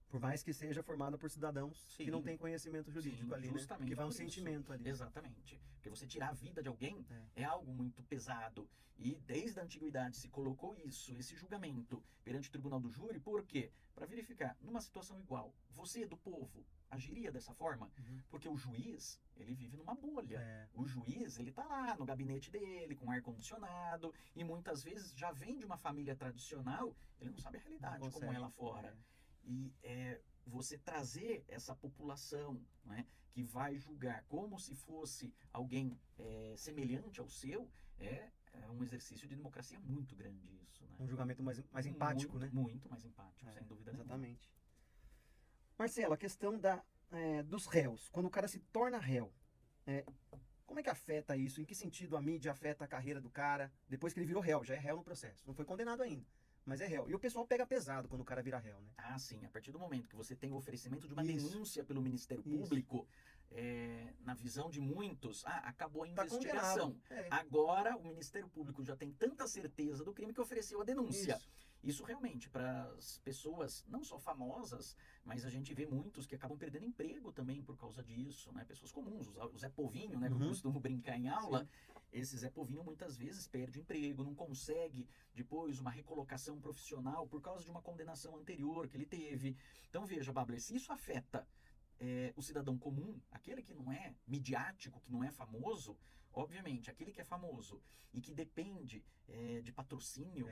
Por mais que seja formada por cidadãos que não Sim. têm conhecimento jurídico Sim, ali, né? justamente Que vai um por isso. sentimento ali. Exatamente. Porque você tirar a vida de alguém É. é algo muito pesado. E desde a antiguidade se colocou isso, esse julgamento perante o tribunal do júri, por quê? Para verificar, numa situação igual, você do povo agiria dessa forma? Uhum. Porque o juiz, ele vive numa bolha. É. O juiz, ele tá lá no gabinete dele, com ar-condicionado, e muitas vezes já vem de uma família tradicional, ele não sabe a realidade Não como é consegue. lá fora. É. E você trazer essa população, né, que vai julgar como se fosse alguém semelhante ao seu, é um exercício de democracia muito grande isso, né? Um julgamento mais empático, Muito, né? muito mais empático, É, sem dúvida nenhuma. exatamente. Marcelo, a questão dos réus. Quando o cara se torna réu, como é que afeta isso? Em que sentido a mídia afeta a carreira do cara depois que ele virou réu? Já é réu no processo. Não foi condenado ainda, mas é réu. E o pessoal pega pesado quando o cara vira réu, né? Ah, sim. A partir do momento que você tem o oferecimento de uma Isso. denúncia pelo Ministério Isso. Público, na visão de muitos, acabou a Tá investigação. condenado. É. Agora o Ministério Público já tem tanta certeza do crime que ofereceu a denúncia. Isso. Isso realmente, para as pessoas, não só famosas, mas a gente vê muitos que acabam perdendo emprego também por causa disso, né? Pessoas comuns, o Zé Povinho, né? Que eu Uhum. costumo brincar em aula. Sim. Esse Zé Povinho muitas vezes perde emprego, não consegue depois uma recolocação profissional por causa de uma condenação anterior que ele teve. Então veja, Babler, se isso afeta o cidadão comum, aquele que não é midiático, que não é famoso, obviamente, aquele que é famoso e que depende de patrocínio,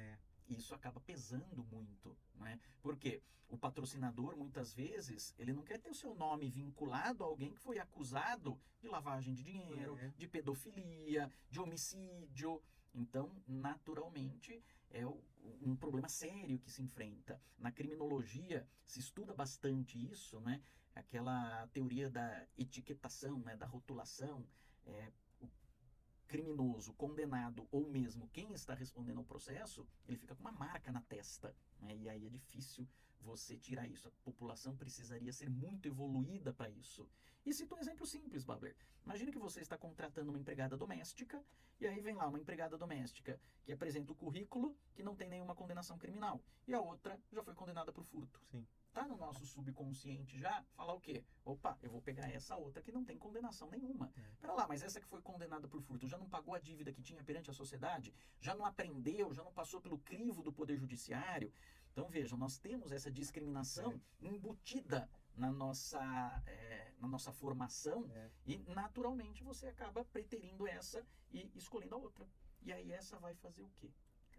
isso acaba pesando muito, né? Porque o patrocinador, muitas vezes, ele não quer ter o seu nome vinculado a alguém que foi acusado de lavagem de dinheiro, de pedofilia, de homicídio. Então, naturalmente, é um problema sério que se enfrenta. Na criminologia, se estuda bastante isso, né? Aquela teoria da etiquetação, né? Da rotulação. O criminoso, condenado ou mesmo quem está respondendo ao processo, ele fica com uma marca na testa, né? E aí é difícil você tirar isso. A população precisaria ser muito evoluída para isso. E cito um exemplo simples, Babler. Imagine que você está contratando uma empregada doméstica e aí vem lá uma empregada doméstica que apresenta o currículo que não tem nenhuma condenação criminal e a outra já foi condenada por furto. Sim. Tá no nosso subconsciente já falar o quê? Opa, eu vou pegar essa outra que não tem condenação nenhuma. Pera lá, mas essa que foi condenada por furto já não pagou a dívida que tinha perante a sociedade? Já não aprendeu? Já não passou pelo crivo do Poder Judiciário? Então vejam, nós temos essa discriminação embutida na nossa formação e naturalmente você acaba preterindo essa e escolhendo a outra. E aí essa vai fazer o quê?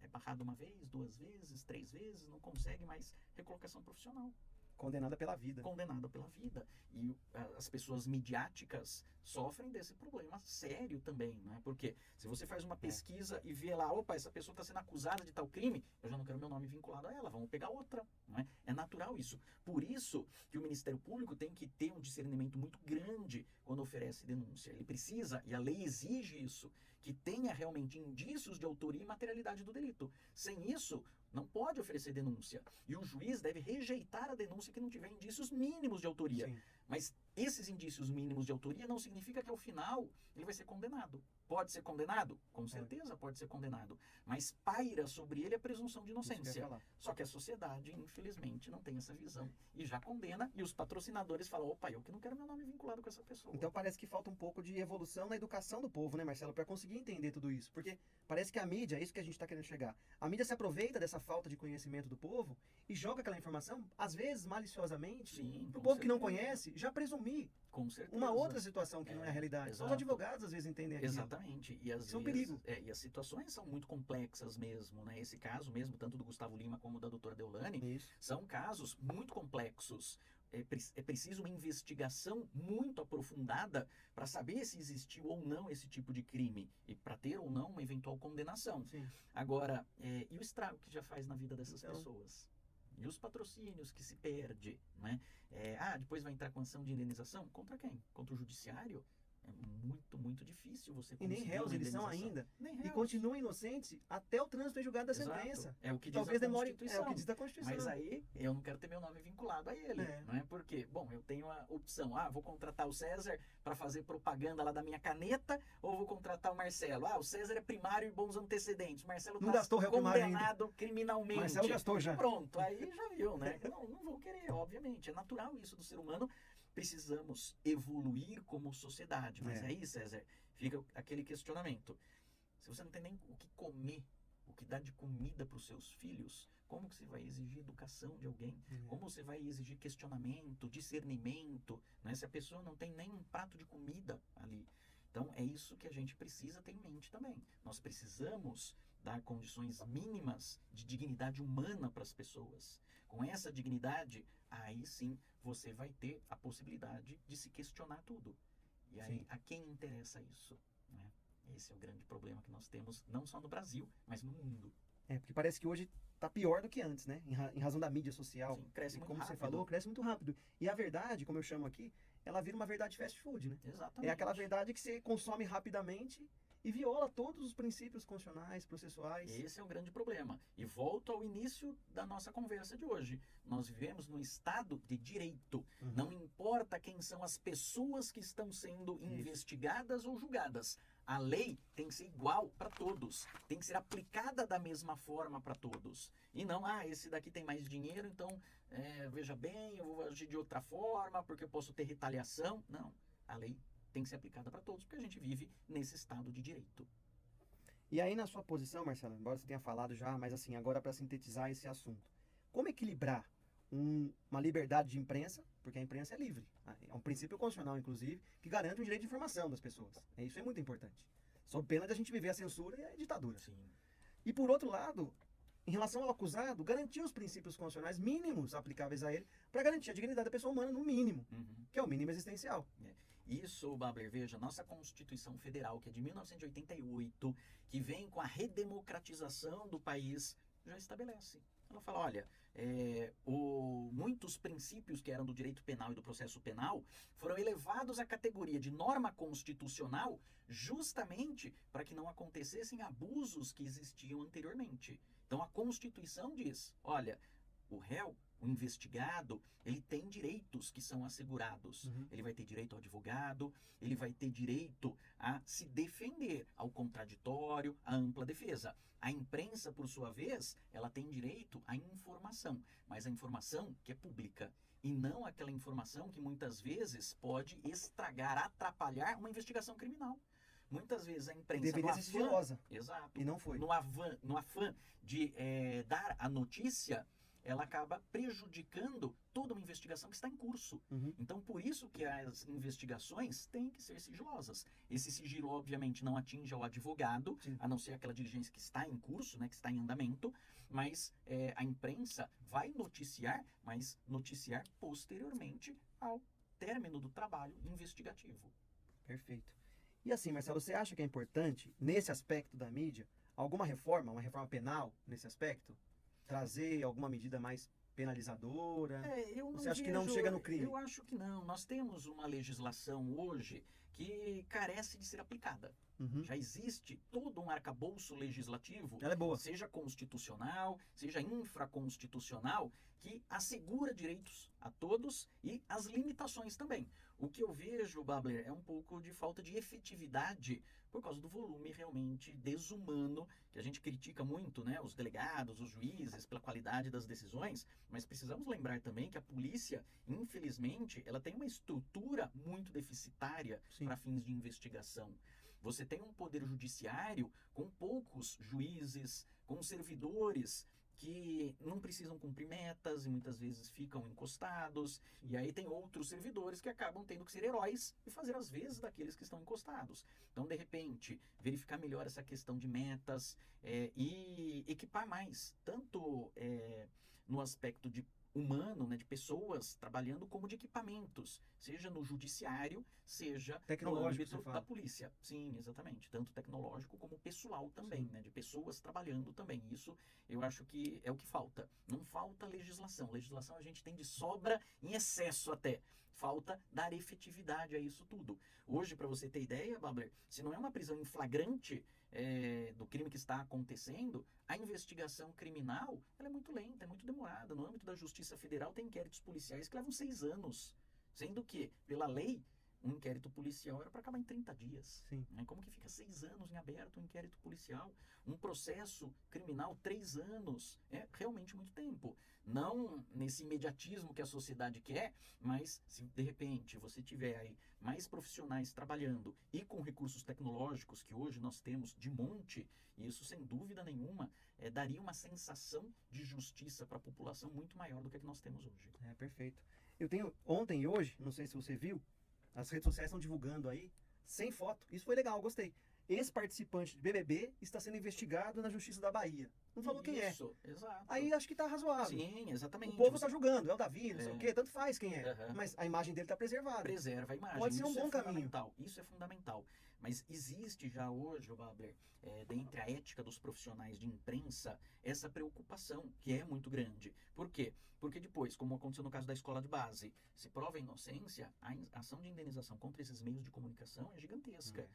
É barrado uma vez, 2 vezes, 3 vezes, não consegue mais recolocação profissional. Condenada pela vida. Condenada pela vida. E as pessoas midiáticas sofrem desse problema sério também, né? Porque se você faz uma pesquisa e vê lá, opa, essa pessoa está sendo acusada de tal crime, eu já não quero meu nome vinculado a ela, vamos pegar outra, não é? É natural isso. Por isso que o Ministério Público tem que ter um discernimento muito grande quando oferece denúncia. Ele precisa, e a lei exige isso, que tenha realmente indícios de autoria e materialidade do delito. Sem isso, não pode oferecer denúncia. E o juiz deve rejeitar a denúncia que não tiver indícios mínimos de autoria. Sim. Mas esses indícios mínimos de autoria não significa que ao final ele vai ser condenado. Pode ser condenado? Com certeza pode ser condenado. Mas paira sobre ele a presunção de inocência. Só que a sociedade, infelizmente, não tem essa visão. E já condena, e os patrocinadores falam, opa, eu que não quero meu nome vinculado com essa pessoa. Então parece que falta um pouco de evolução na educação do povo, né, Marcelo? Para conseguir entender tudo isso. Porque parece que a mídia, é isso que a gente está querendo chegar. A mídia se aproveita dessa falta de conhecimento do povo e joga aquela informação, às vezes maliciosamente, para o povo que não conhece, já presumir com certeza. Uma outra situação que não é a realidade. Exato. Os advogados às vezes entendem aquilo. Exatamente. E às Isso é um vezes, perigo. E as situações são muito complexas mesmo, né? Esse caso mesmo, tanto do Gustavo Lima como da doutora Deolane, são casos muito complexos. É preciso uma investigação muito aprofundada para saber se existiu ou não esse tipo de crime e para ter ou não uma eventual condenação. Sim. Agora, e o estrago que já faz na vida dessas pessoas? E os patrocínios que se perde, né? Depois vai entrar com ação de indenização? Contra quem? Contra o judiciário? É muito, muito difícil você E nem conseguir réus uma eles são indenização. ainda. Nem E réus. continuam inocentes até o trânsito em julgado da Exato. sentença. É o que diz Talvez a demore. É Constituição. o que diz da Constituição. Mas aí eu não quero ter meu nome vinculado a ele, É. não é? Porque, bom, eu tenho a opção, vou contratar o César para fazer propaganda lá da minha caneta, ou vou contratar o Marcelo. O César é primário e bons antecedentes. O Marcelo Não está gastou réu primário ainda. condenado criminalmente. Marcelo gastou já. Pronto, aí já viu, né? Não vou querer, obviamente. É natural isso do ser humano. Precisamos evoluir como sociedade. Mas aí, César, fica aquele questionamento. Se você não tem nem o que comer, o que dar de comida para os seus filhos, como que você vai exigir educação de alguém? Como você vai exigir questionamento, discernimento, né? Se a pessoa não tem nem um prato de comida ali. Então, é isso que a gente precisa ter em mente também. Nós precisamos dar condições mínimas de dignidade humana para as pessoas. Com essa dignidade, aí sim você vai ter a possibilidade de se questionar tudo. E aí, a quem interessa isso? Né? Esse é o grande problema que nós temos, não só no Brasil, mas no mundo. Porque parece que hoje tá pior do que antes, né? Em razão da mídia social. Sim, cresce muito como rápido. Você falou, cresce muito rápido. E a verdade, como eu chamo aqui, ela vira uma verdade fast food, né? Exatamente. É aquela verdade que você consome rapidamente e viola todos os princípios constitucionais, processuais. Esse é o grande problema. E volto ao início da nossa conversa de hoje. Nós vivemos no Estado de Direito. Não importa quem são as pessoas que estão sendo investigadas ou julgadas. A lei tem que ser igual para todos. Tem que ser aplicada da mesma forma para todos. E não, esse daqui tem mais dinheiro, então, veja bem, eu vou agir de outra forma, porque eu posso ter retaliação. Não. A lei tem que ser aplicada para todos, porque a gente vive nesse Estado de Direito. E aí, na sua posição, Marcelo, embora você tenha falado já, mas assim, agora para sintetizar esse assunto, como equilibrar uma liberdade de imprensa, porque a imprensa é livre, é um princípio constitucional, inclusive, que garante o direito de informação das pessoas. Isso é muito importante. Sob pena de a gente viver a censura e a ditadura. Sim. E por outro lado, em relação ao acusado, garantir os princípios constitucionais mínimos aplicáveis a ele para garantir a dignidade da pessoa humana no mínimo, que é o mínimo existencial. Isso, Babler, veja, nossa Constituição Federal, que é de 1988, que vem com a redemocratização do país, já estabelece. Ela fala, olha, muitos princípios que eram do direito penal e do processo penal foram elevados à categoria de norma constitucional justamente para que não acontecessem abusos que existiam anteriormente. Então a Constituição diz, olha, o réu, o investigado, ele tem direitos que são assegurados. Ele vai ter direito ao advogado, ele vai ter direito a se defender, ao contraditório, à ampla defesa. A imprensa, por sua vez, ela tem direito à informação, mas a informação que é pública. E não aquela informação que muitas vezes pode estragar, atrapalhar uma investigação criminal. Muitas vezes a imprensa... Deveria ser sigilosa. Exato. E não foi. No afã de dar a notícia, ela acaba prejudicando toda uma investigação que está em curso. Então, por isso que as investigações têm que ser sigilosas. Esse sigilo, obviamente, não atinge ao advogado, a não ser aquela diligência que está em curso, né, que está em andamento, mas a imprensa vai noticiar, mas noticiar posteriormente ao término do trabalho investigativo. Perfeito. E assim, Marcelo, você acha que é importante, nesse aspecto da mídia, alguma reforma, uma reforma penal nesse aspecto? Trazer alguma medida mais penalizadora? Você acha que não chega no crime? Eu acho que não. Nós temos uma legislação hoje que carece de ser aplicada. Já existe todo um arcabouço legislativo, ela é boa, seja constitucional, seja infraconstitucional, que assegura direitos a todos e as limitações também. O que eu vejo, Babler, é um pouco de falta de efetividade por causa do volume realmente desumano, que a gente critica muito, né, os delegados, os juízes, pela qualidade das decisões, mas precisamos lembrar também que a polícia, infelizmente, ela tem uma estrutura muito deficitária para fins de investigação. Você tem um poder judiciário com poucos juízes, com servidores que não precisam cumprir metas e muitas vezes ficam encostados. E aí tem outros servidores que acabam tendo que ser heróis e fazer as vezes daqueles que estão encostados. Então, de repente, verificar melhor essa questão de metas e equipar mais, tanto no aspecto de humano, né, de pessoas trabalhando como de equipamentos, seja no judiciário, seja no Tecnológico, âmbito você fala. da polícia. Sim, exatamente. Tanto tecnológico como pessoal também, Sim. né, de pessoas trabalhando também. Isso eu acho que é o que falta. Não falta legislação. Legislação a gente tem de sobra, em excesso até. Falta dar efetividade a isso tudo. Hoje, para você ter ideia, Babler, se não é uma prisão em flagrante do crime que está acontecendo, a investigação criminal ela é muito lenta, é muito demorada. No âmbito da Justiça Federal tem inquéritos policiais que levam 6 anos. Sendo que, pela lei, um inquérito policial era para acabar em 30 dias. Sim. Né? Como que fica 6 anos em aberto um inquérito policial? Um processo criminal, 3 anos. É realmente muito tempo. Não nesse imediatismo que a sociedade quer, mas se de repente você tiver aí mais profissionais trabalhando e com recursos tecnológicos que hoje nós temos de monte, isso sem dúvida nenhuma daria uma sensação de justiça para a população muito maior do que a que nós temos hoje. É, perfeito. Eu tenho ontem e hoje, não sei se você viu, as redes sociais estão divulgando aí, sem foto. Isso foi legal, gostei. Ex-participante de BBB está sendo investigado na Justiça da Bahia. Não falou quem é. Isso, exato. Aí acho que tá razoável. Sim, exatamente. O povo tá julgando, é o Davi, não sei o quê, tanto faz quem é. Aham. Mas a imagem dele tá preservada. Preserva a imagem. Pode ser um Isso bom é caminho. fundamental. Isso é fundamental. Mas existe já hoje, Babler, dentre a ética dos profissionais de imprensa, essa preocupação, que é muito grande. Por quê? Porque depois, como aconteceu no caso da escola de base, se prova a inocência, a ação de indenização contra esses meios de comunicação é gigantesca.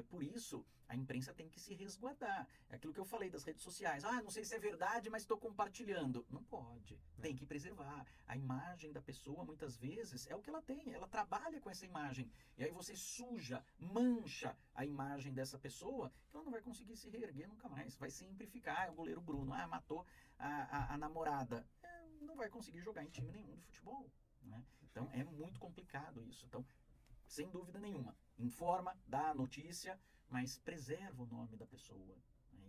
Por isso, a imprensa tem que se resguardar. É aquilo que eu falei das redes sociais. Ah, não sei se é verdade, mas estou compartilhando. Não pode. Tem que preservar. A imagem da pessoa, muitas vezes, é o que ela tem. Ela trabalha com essa imagem. E aí você suja, mancha a imagem dessa pessoa, que ela não vai conseguir se reerguer nunca mais. Vai sempre ficar, é o goleiro Bruno. Ah, matou a namorada. Não vai conseguir jogar em time nenhum de futebol. Né? Então, é muito complicado isso. Então, sem dúvida nenhuma, informa, dá a notícia, mas preserva o nome da pessoa.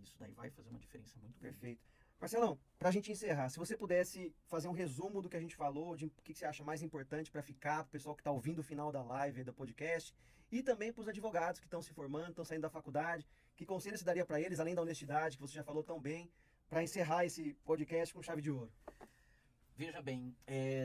Isso daí vai fazer uma diferença muito grande. Perfeito. Marcelão, pra gente encerrar, se você pudesse fazer um resumo do que a gente falou, de o que você acha mais importante para ficar, pro pessoal que tá ouvindo o final da live, da podcast, e também pros advogados que estão se formando, estão saindo da faculdade, que conselho você daria para eles, além da honestidade, que você já falou tão bem, para encerrar esse podcast com chave de ouro? Veja bem,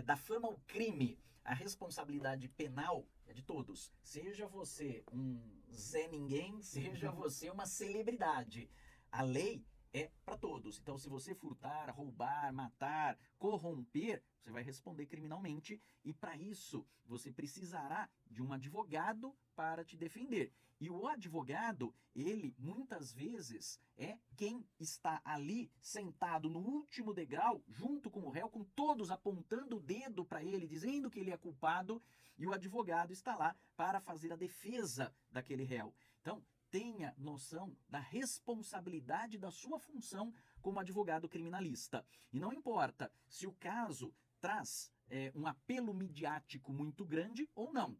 da fama ao crime, a responsabilidade penal é de todos. Seja você um Zé Ninguém, seja você uma celebridade. A lei é para todos. Então, se você furtar, roubar, matar, corromper, você vai responder criminalmente. E para isso, você precisará de um advogado para te defender. E o advogado, ele muitas vezes é quem está ali sentado no último degrau, junto com o réu, com todos apontando o dedo para ele, dizendo que ele é culpado, e o advogado está lá para fazer a defesa daquele réu. Então, tenha noção da responsabilidade da sua função como advogado criminalista. E não importa se o caso traz um apelo midiático muito grande ou não.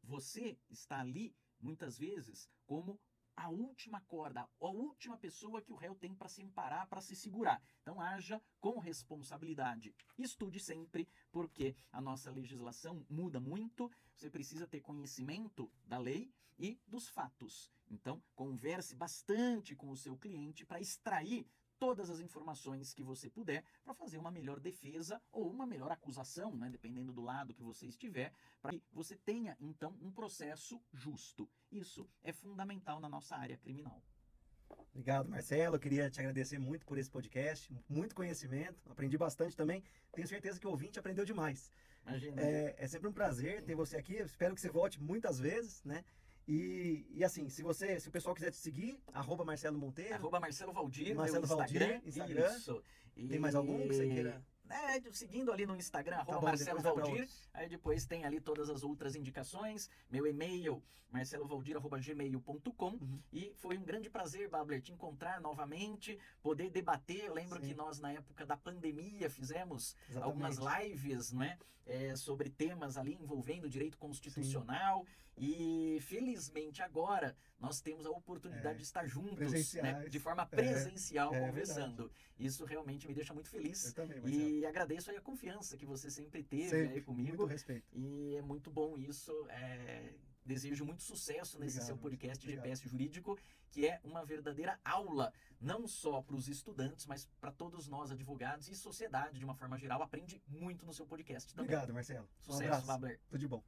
Você está ali, muitas vezes, como a última corda, a última pessoa que o réu tem para se amparar, para se segurar. Então, haja com responsabilidade. Estude sempre, porque a nossa legislação muda muito. Você precisa ter conhecimento da lei e dos fatos. Então, converse bastante com o seu cliente para extrair todas as informações que você puder para fazer uma melhor defesa ou uma melhor acusação, né, dependendo do lado que você estiver, para que você tenha, então, um processo justo. Isso é fundamental na nossa área criminal. Obrigado, Marcelo. Eu queria te agradecer muito por esse podcast, muito conhecimento, aprendi bastante também. Tenho certeza que o ouvinte aprendeu demais. Imagina. É sempre um prazer ter você aqui. Eu espero que você volte muitas vezes, né? E assim, se o pessoal quiser te seguir, @Marcelo Monteiro, @Marcelo Valdir, Marcelo meu Valdir, Instagram. Isso. Tem mais algum que você queira? Seguindo ali no Instagram, Tá bom, Marcelo depois vai pra Valdir. outros. Aí depois tem ali todas as outras indicações. Meu e-mail, marcelovaldir@gmail.com. E foi um grande prazer, Babler, te encontrar novamente, poder debater. Eu lembro Sim. que nós, na época da pandemia, fizemos Exatamente. algumas lives, não é? Sobre temas ali envolvendo direito constitucional. E felizmente agora nós temos a oportunidade de estar juntos, né? Presenciais. De forma presencial, É conversando. Isso realmente me deixa muito feliz. Eu também, Marcelo. E agradeço aí a confiança que você sempre teve Sempre, aí comigo. muito respeito. E é muito bom isso. desejo muito sucesso nesse Obrigado, seu podcast obrigado. GPS Jurídico, que é uma verdadeira aula, não só para os estudantes, mas para todos nós advogados e sociedade de uma forma geral. Aprende muito no seu podcast também. Obrigado, Marcelo. Um Sucesso, abraço. Babler. Tudo de bom.